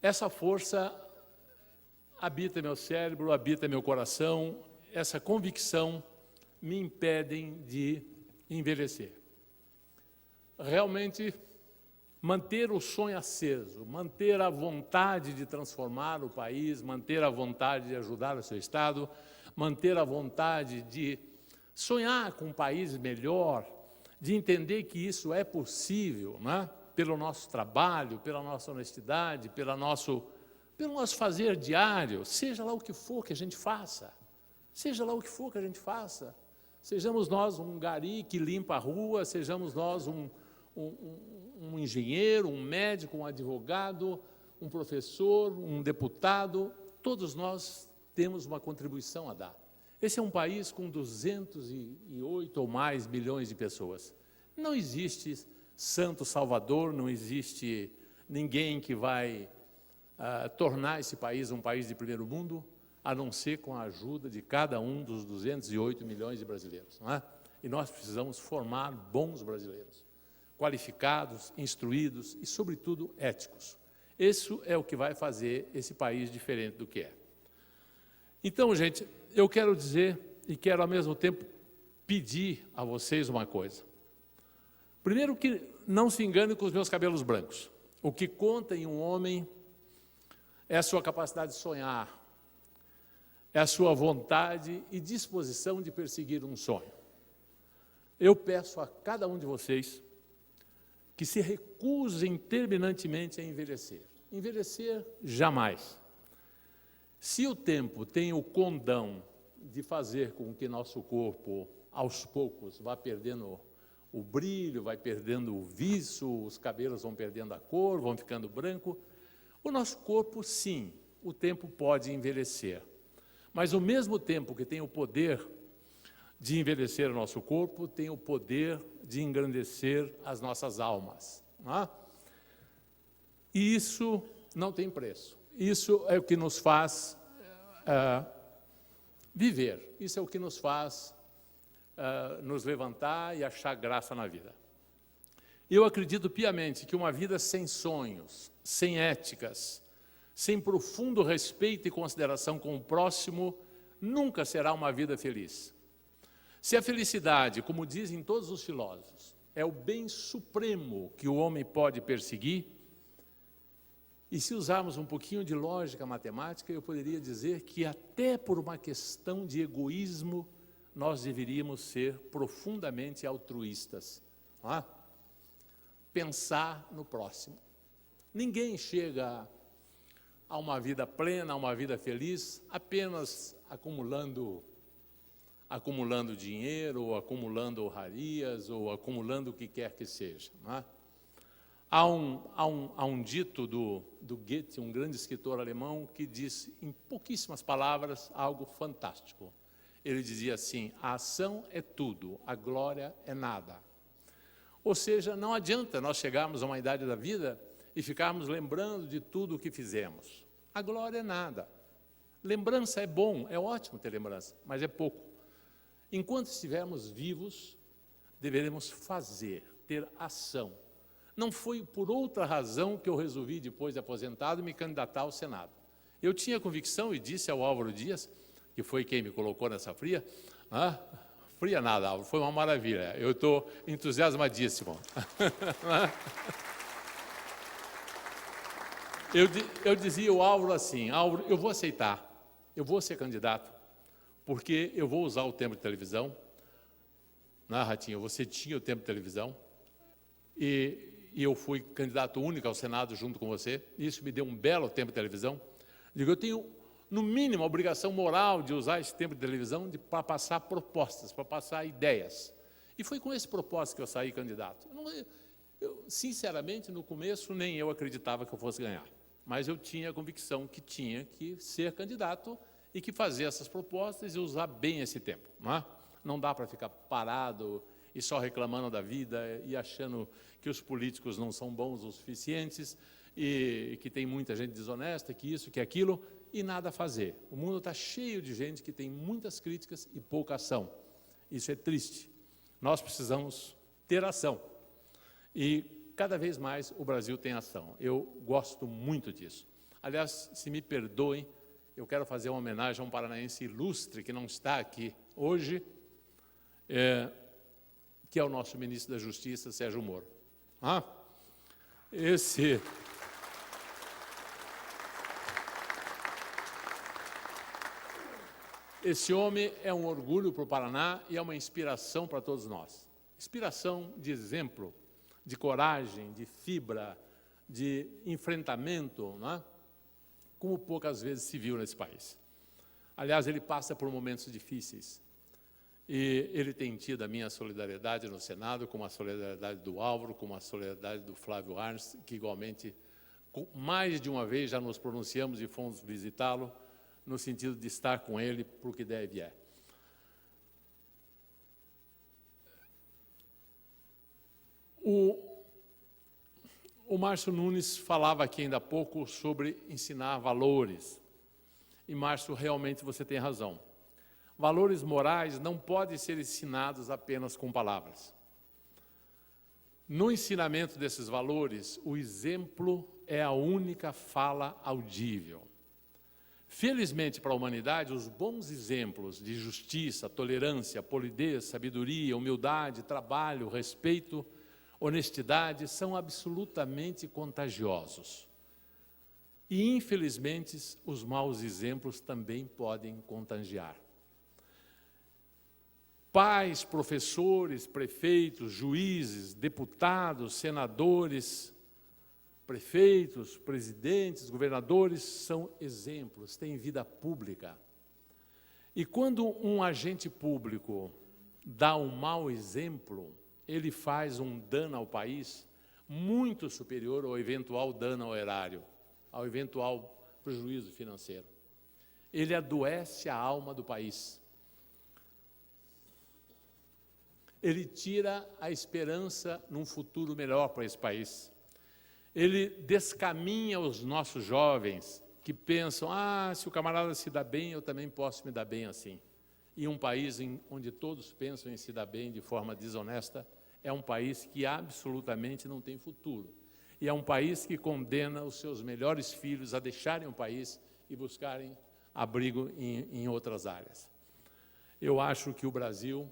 essa força habita meu cérebro, habita meu coração, essa convicção me impedem de envelhecer. Realmente, manter o sonho aceso, manter a vontade de transformar o país, manter a vontade de ajudar o seu Estado, manter a vontade de sonhar com um país melhor, de entender que isso é possível, né? Pelo nosso trabalho, pela nossa honestidade, pelo nosso fazer diário, seja lá o que for que a gente faça, seja lá o que for que a gente faça, sejamos nós um gari que limpa a rua, sejamos nós um engenheiro, um médico, um advogado, um professor, um deputado, todos nós temos uma contribuição a dar. Esse é um país com 208 ou mais milhões de pessoas. Não existe santo salvador, não existe ninguém que vai tornar esse país um país de primeiro mundo, a não ser com a ajuda de cada um dos 208 milhões de brasileiros, não é? E nós precisamos formar bons brasileiros, qualificados, instruídos e, sobretudo, éticos. Isso é o que vai fazer esse país diferente do que é. Então, gente, eu quero dizer e quero, ao mesmo tempo, pedir a vocês uma coisa. Primeiro, que não se engane com os meus cabelos brancos. O que conta em um homem é a sua capacidade de sonhar, é a sua vontade e disposição de perseguir um sonho. Eu peço a cada um de vocês que se recusem terminantemente a envelhecer. Envelhecer, jamais. Se o tempo tem o condão de fazer com que nosso corpo, aos poucos, vá perdendo o brilho, vai perdendo o viço, os cabelos vão perdendo a cor, vão ficando branco, o nosso corpo, sim, o tempo pode envelhecer. Mas o mesmo tempo que tem o poder de envelhecer o nosso corpo, tem o poder de engrandecer as nossas almas. Não é? E isso não tem preço. Isso é o que nos faz viver. Isso é o que nos faz nos levantar e achar graça na vida. Eu acredito piamente que uma vida sem sonhos, sem éticas, sem profundo respeito e consideração com o próximo, nunca será uma vida feliz. Se a felicidade, como dizem todos os filósofos, é o bem supremo que o homem pode perseguir, e se usarmos um pouquinho de lógica matemática, eu poderia dizer que até por uma questão de egoísmo, nós deveríamos ser profundamente altruístas. Não é? Pensar no próximo. Ninguém chega a uma vida plena, a uma vida feliz, apenas acumulando dinheiro, ou acumulando honrarias, ou acumulando o que quer que seja. Não é? Há um dito do Goethe, um grande escritor alemão, que diz, em pouquíssimas palavras, algo fantástico. Ele dizia assim: a ação é tudo, a glória é nada. Ou seja, não adianta nós chegarmos a uma idade da vida e ficarmos lembrando de tudo o que fizemos. A glória é nada. Lembrança é bom, é ótimo ter lembrança, mas é pouco. Enquanto estivermos vivos, deveremos fazer, ter ação. Não foi por outra razão que eu resolvi, depois de aposentado, me candidatar ao Senado. Eu tinha convicção e disse ao Álvaro Dias, que foi quem me colocou nessa fria, fria nada, Álvaro, foi uma maravilha, eu estou entusiasmadíssimo. Eu dizia ao Álvaro assim: Álvaro, eu vou aceitar, eu vou ser candidato, porque eu vou usar o tempo de televisão. Não, Ratinho, você tinha o tempo de televisão, e eu fui candidato único ao Senado junto com você, e isso me deu um belo tempo de televisão. Digo, eu tenho, no mínimo, a obrigação moral de usar esse tempo de televisão para passar propostas, para passar ideias. E foi com esse propósito que eu saí candidato. Sinceramente, no começo, nem eu acreditava que eu fosse ganhar, mas eu tinha a convicção que tinha que ser candidato e que fazer essas propostas e usar bem esse tempo. Não dá para ficar parado e só reclamando da vida e achando que os políticos não são bons o suficientes e que tem muita gente desonesta, que isso, que aquilo, e nada a fazer. O mundo está cheio de gente que tem muitas críticas e pouca ação. Isso é triste. Nós precisamos ter ação. E cada vez mais o Brasil tem ação. Eu gosto muito disso. Aliás, se me perdoem, eu quero fazer uma homenagem a um paranaense ilustre que não está aqui hoje, que é o nosso ministro da Justiça, Sérgio Moro. Esse homem é um orgulho para o Paraná e é uma inspiração para todos nós. Inspiração de exemplo, de coragem, de fibra, de enfrentamento, não é? Como poucas vezes se viu nesse país. Aliás, ele passa por momentos difíceis. E ele tem tido a minha solidariedade no Senado, como a solidariedade do Álvaro, como a solidariedade do Flávio Arns, que igualmente, mais de uma vez já nos pronunciamos e fomos visitá-lo, no sentido de estar com ele para o que der e vier. O Márcio Nunes falava aqui ainda há pouco sobre ensinar valores. E, Márcio, realmente você tem razão. Valores morais não podem ser ensinados apenas com palavras. No ensinamento desses valores, o exemplo é a única fala audível. Felizmente para a humanidade, os bons exemplos de justiça, tolerância, polidez, sabedoria, humildade, trabalho, respeito, honestidade são absolutamente contagiosos. E, infelizmente, os maus exemplos também podem contagiar. Pais, professores, prefeitos, juízes, deputados, senadores, prefeitos, presidentes, governadores são exemplos, têm vida pública. E quando um agente público dá um mau exemplo, ele faz um dano ao país muito superior ao eventual dano ao erário, ao eventual prejuízo financeiro. Ele adoece a alma do país. Ele tira a esperança num futuro melhor para esse país. Ele descaminha os nossos jovens que pensam, se o camarada se dá bem, eu também posso me dar bem assim. E um país onde todos pensam em se dar bem de forma desonesta, é um país que absolutamente não tem futuro. E é um país que condena os seus melhores filhos a deixarem o país e buscarem abrigo em outras áreas. Eu acho que o Brasil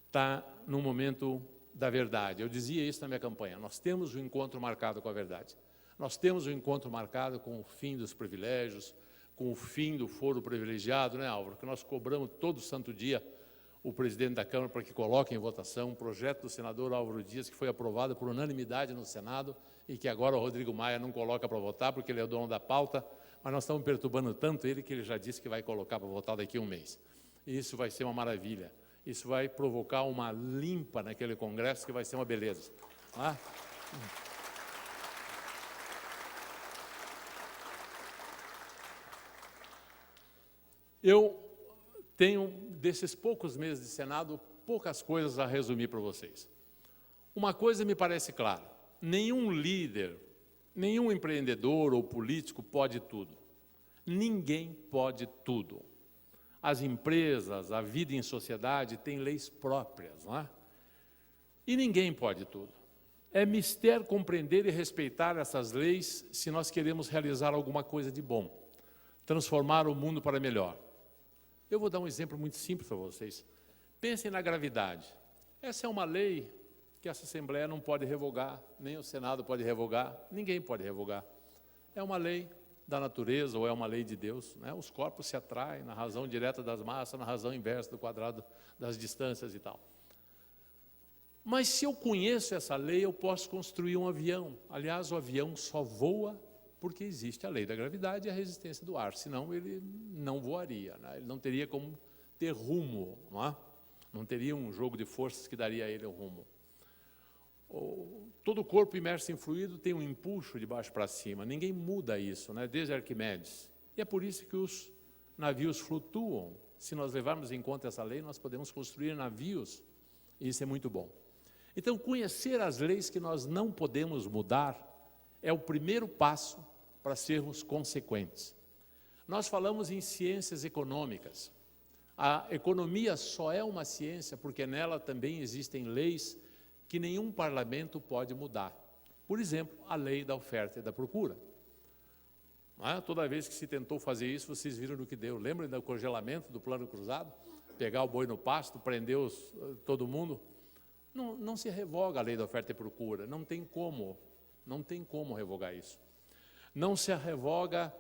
está no momento da verdade. Eu dizia isso na minha campanha, nós temos um encontro marcado com a verdade. Nós temos um encontro marcado com o fim dos privilégios, com o fim do foro privilegiado, né, Álvaro? Que nós cobramos todo santo dia o presidente da Câmara para que coloque em votação um projeto do senador Álvaro Dias, que foi aprovado por unanimidade no Senado e que agora o Rodrigo Maia não coloca para votar, porque ele é o dono da pauta, mas nós estamos perturbando tanto ele que ele já disse que vai colocar para votar daqui a um mês. E isso vai ser uma maravilha. Isso vai provocar uma limpa naquele Congresso que vai ser uma beleza. Eu tenho, desses poucos meses de Senado, poucas coisas a resumir para vocês. Uma coisa me parece clara, nenhum líder, nenhum empreendedor ou político pode tudo. Ninguém pode tudo. As empresas, a vida em sociedade têm leis próprias, não é? E ninguém pode tudo. É mister compreender e respeitar essas leis se nós queremos realizar alguma coisa de bom, transformar o mundo para melhor. Eu vou dar um exemplo muito simples para vocês. Pensem na gravidade. Essa é uma lei que essa Assembleia não pode revogar, nem o Senado pode revogar, ninguém pode revogar. É uma lei da natureza ou é uma lei de Deus, né? Os corpos se atraem na razão direta das massas, na razão inversa do quadrado das distâncias e tal. Mas se eu conheço essa lei, eu posso construir um avião. Aliás, o avião só voa porque existe a lei da gravidade e a resistência do ar, senão ele não voaria, né? Ele não teria como ter rumo, não é? Não teria um jogo de forças que daria a ele o rumo. Todo corpo imerso em fluido tem um impulso de baixo para cima, ninguém muda isso, né? Desde Arquimedes. E é por isso que os navios flutuam. Se nós levarmos em conta essa lei, nós podemos construir navios, e isso é muito bom. Então, conhecer as leis que nós não podemos mudar é o primeiro passo para sermos consequentes. Nós falamos em ciências econômicas. A economia só é uma ciência porque nela também existem leis que nenhum parlamento pode mudar. Por exemplo, a lei da oferta e da procura. Toda vez que se tentou fazer isso, vocês viram no que deu. Lembram do congelamento do plano cruzado? Pegar o boi no pasto, prender todo mundo? Não se revoga a lei da oferta e procura, não tem como Não tem como revogar isso. Não se revoga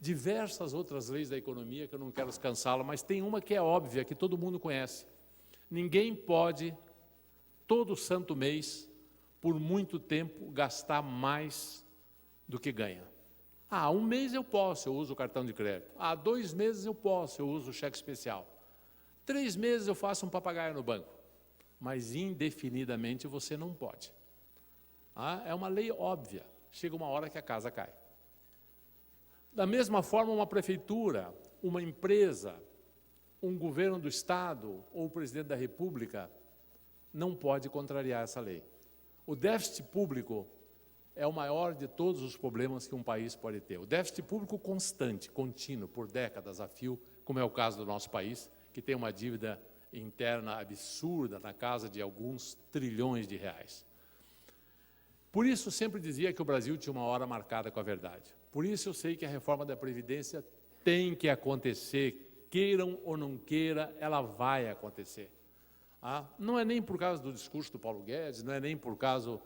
diversas outras leis da economia, que eu não quero cansá-la, mas tem uma que é óbvia, que todo mundo conhece. Ninguém pode, todo santo mês, por muito tempo, gastar mais do que ganha. Um mês eu posso, eu uso o cartão de crédito. 2 meses eu posso, eu uso o cheque especial. 3 meses eu faço um papagaio no banco. Mas indefinidamente você não pode. É uma lei óbvia. Chega uma hora que a casa cai. Da mesma forma, uma prefeitura, uma empresa, um governo do Estado ou o presidente da República não pode contrariar essa lei. O déficit público é o maior de todos os problemas que um país pode ter. O déficit público constante, contínuo, por décadas a fio, como é o caso do nosso país, que tem uma dívida interna absurda, na casa de alguns trilhões de reais. Por isso, sempre dizia que o Brasil tinha uma hora marcada com a verdade. Por isso, eu sei que a reforma da Previdência tem que acontecer, queiram ou não queira, ela vai acontecer. Não é nem por causa do discurso do Paulo Guedes, não é nem por causa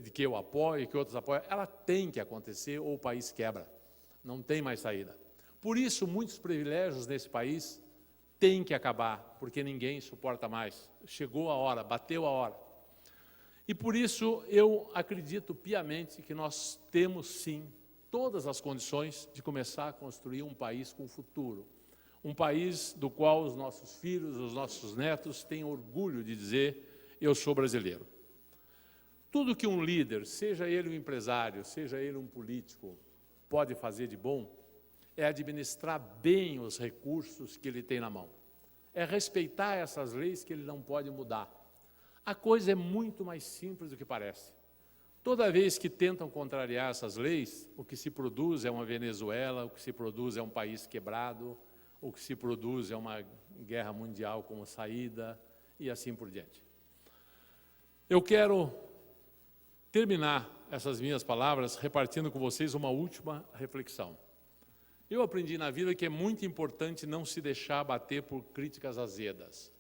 de que eu apoio, que outros apoiam, ela tem que acontecer ou o país quebra. Não tem mais saída. Por isso, muitos privilégios nesse país têm que acabar, porque ninguém suporta mais. Chegou a hora, bateu a hora. E por isso eu acredito piamente que nós temos sim todas as condições de começar a construir um país com futuro. Um país do qual os nossos filhos, os nossos netos têm orgulho de dizer: eu sou brasileiro. Tudo que um líder, seja ele um empresário, seja ele um político, pode fazer de bom, é administrar bem os recursos que ele tem na mão. É respeitar essas leis que ele não pode mudar. A coisa é muito mais simples do que parece. Toda vez que tentam contrariar essas leis, o que se produz é uma Venezuela, o que se produz é um país quebrado, o que se produz é uma guerra mundial como saída e assim por diante. Eu quero terminar essas minhas palavras repartindo com vocês uma última reflexão. Eu aprendi na vida que é muito importante não se deixar abater por críticas azedas.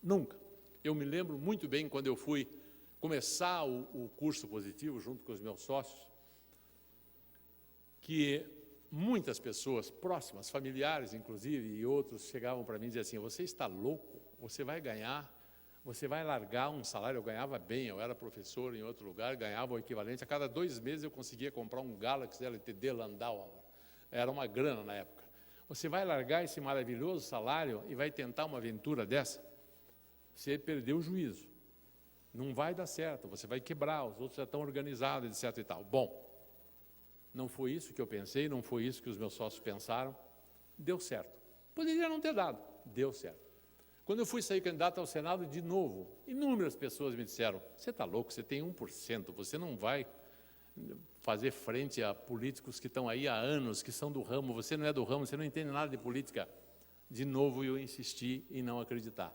Nunca. Eu me lembro muito bem quando eu fui começar o curso positivo junto com os meus sócios, que muitas pessoas próximas, familiares inclusive, e outros chegavam para mim e diziam assim: você está louco? Você vai largar um salário. Eu ganhava bem, eu era professor em outro lugar, ganhava o equivalente. A cada 2 meses eu conseguia comprar um Galaxy LTD Landau, era uma grana na época. Você vai largar esse maravilhoso salário e vai tentar uma aventura dessa? Você perdeu o juízo. Não vai dar certo, você vai quebrar, os outros já estão organizados, etc. e tal. Bom, não foi isso que eu pensei, não foi isso que os meus sócios pensaram. Deu certo. Poderia não ter dado, deu certo. Quando eu fui sair candidato ao Senado, de novo, inúmeras pessoas me disseram: você está louco, você tem 1%, você não vai fazer frente a políticos que estão aí há anos, que são do ramo, você não é do ramo, você não entende nada de política. De novo eu insisti em não acreditar.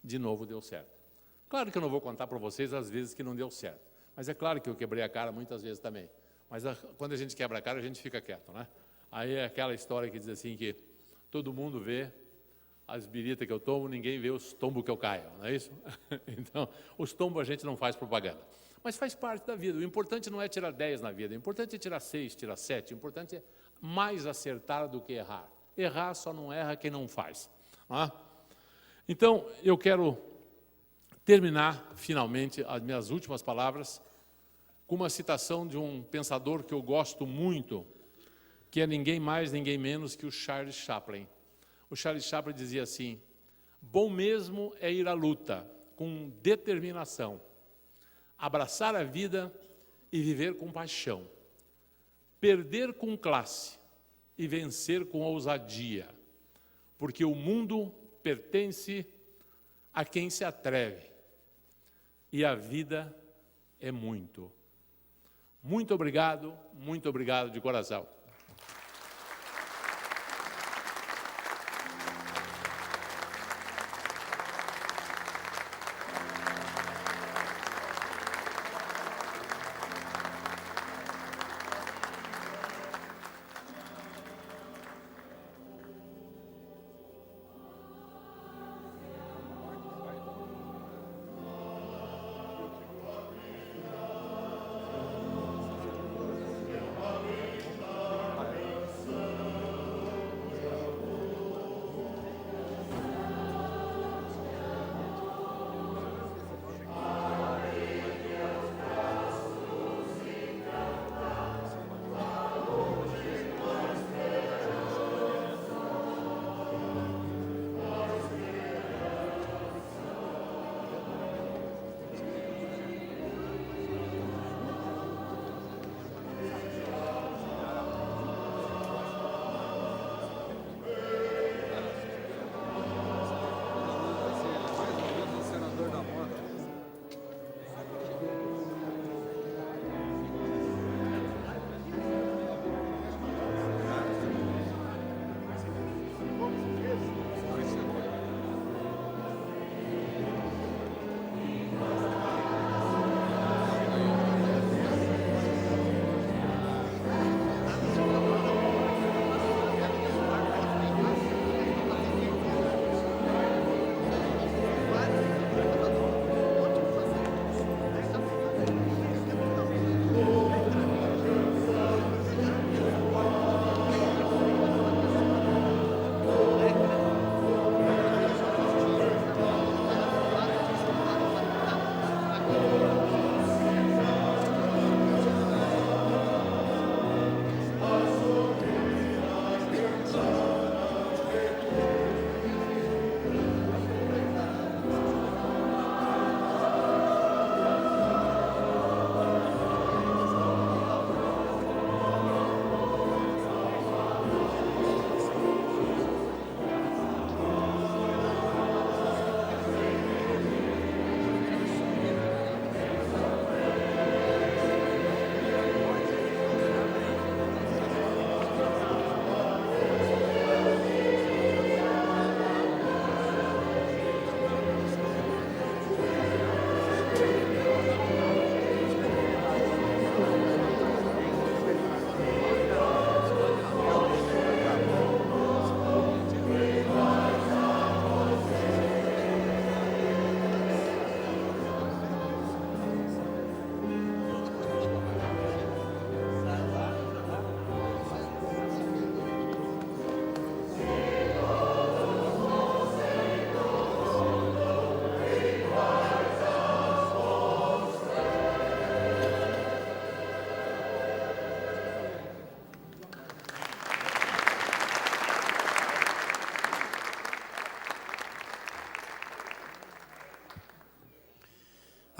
De novo deu certo. Claro que eu não vou contar para vocês as vezes que não deu certo, mas é claro que eu quebrei a cara muitas vezes também. Mas quando a gente quebra a cara, a gente fica quieto, né? Aí é aquela história que diz assim, que todo mundo vê as biritas que eu tomo, ninguém vê os tombos que eu caio, não é isso? Então, os tombos a gente não faz propaganda. Mas faz parte da vida. O importante não é tirar 10 na vida, o importante é tirar 6, tirar 7, o importante é mais acertar do que errar. Errar só não erra quem não faz. Não é? Então, eu quero terminar, finalmente, as minhas últimas palavras com uma citação de um pensador que eu gosto muito, que é ninguém mais, ninguém menos que o Charles Chaplin. O Charles Chaplin dizia assim: bom mesmo é ir à luta, com determinação, abraçar a vida e viver com paixão, perder com classe e vencer com ousadia, porque o mundo pertence a quem se atreve, e a vida é muito. Muito obrigado de coração.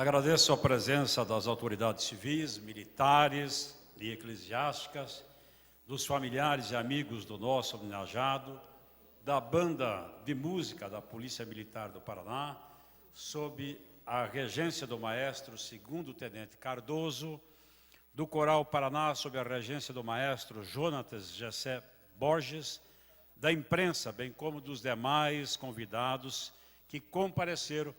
Agradeço a presença das autoridades civis, militares e eclesiásticas, dos familiares e amigos do nosso homenageado, da banda de música da Polícia Militar do Paraná, sob a regência do maestro segundo-tenente Cardoso, do Coral Paraná, sob a regência do maestro Jonatas Gessé Borges, da imprensa, bem como dos demais convidados que compareceram,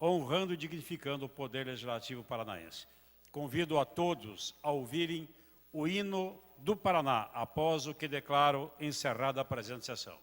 honrando e dignificando o Poder Legislativo paranaense. Convido a todos a ouvirem o hino do Paraná, após o que declaro encerrada a presente sessão.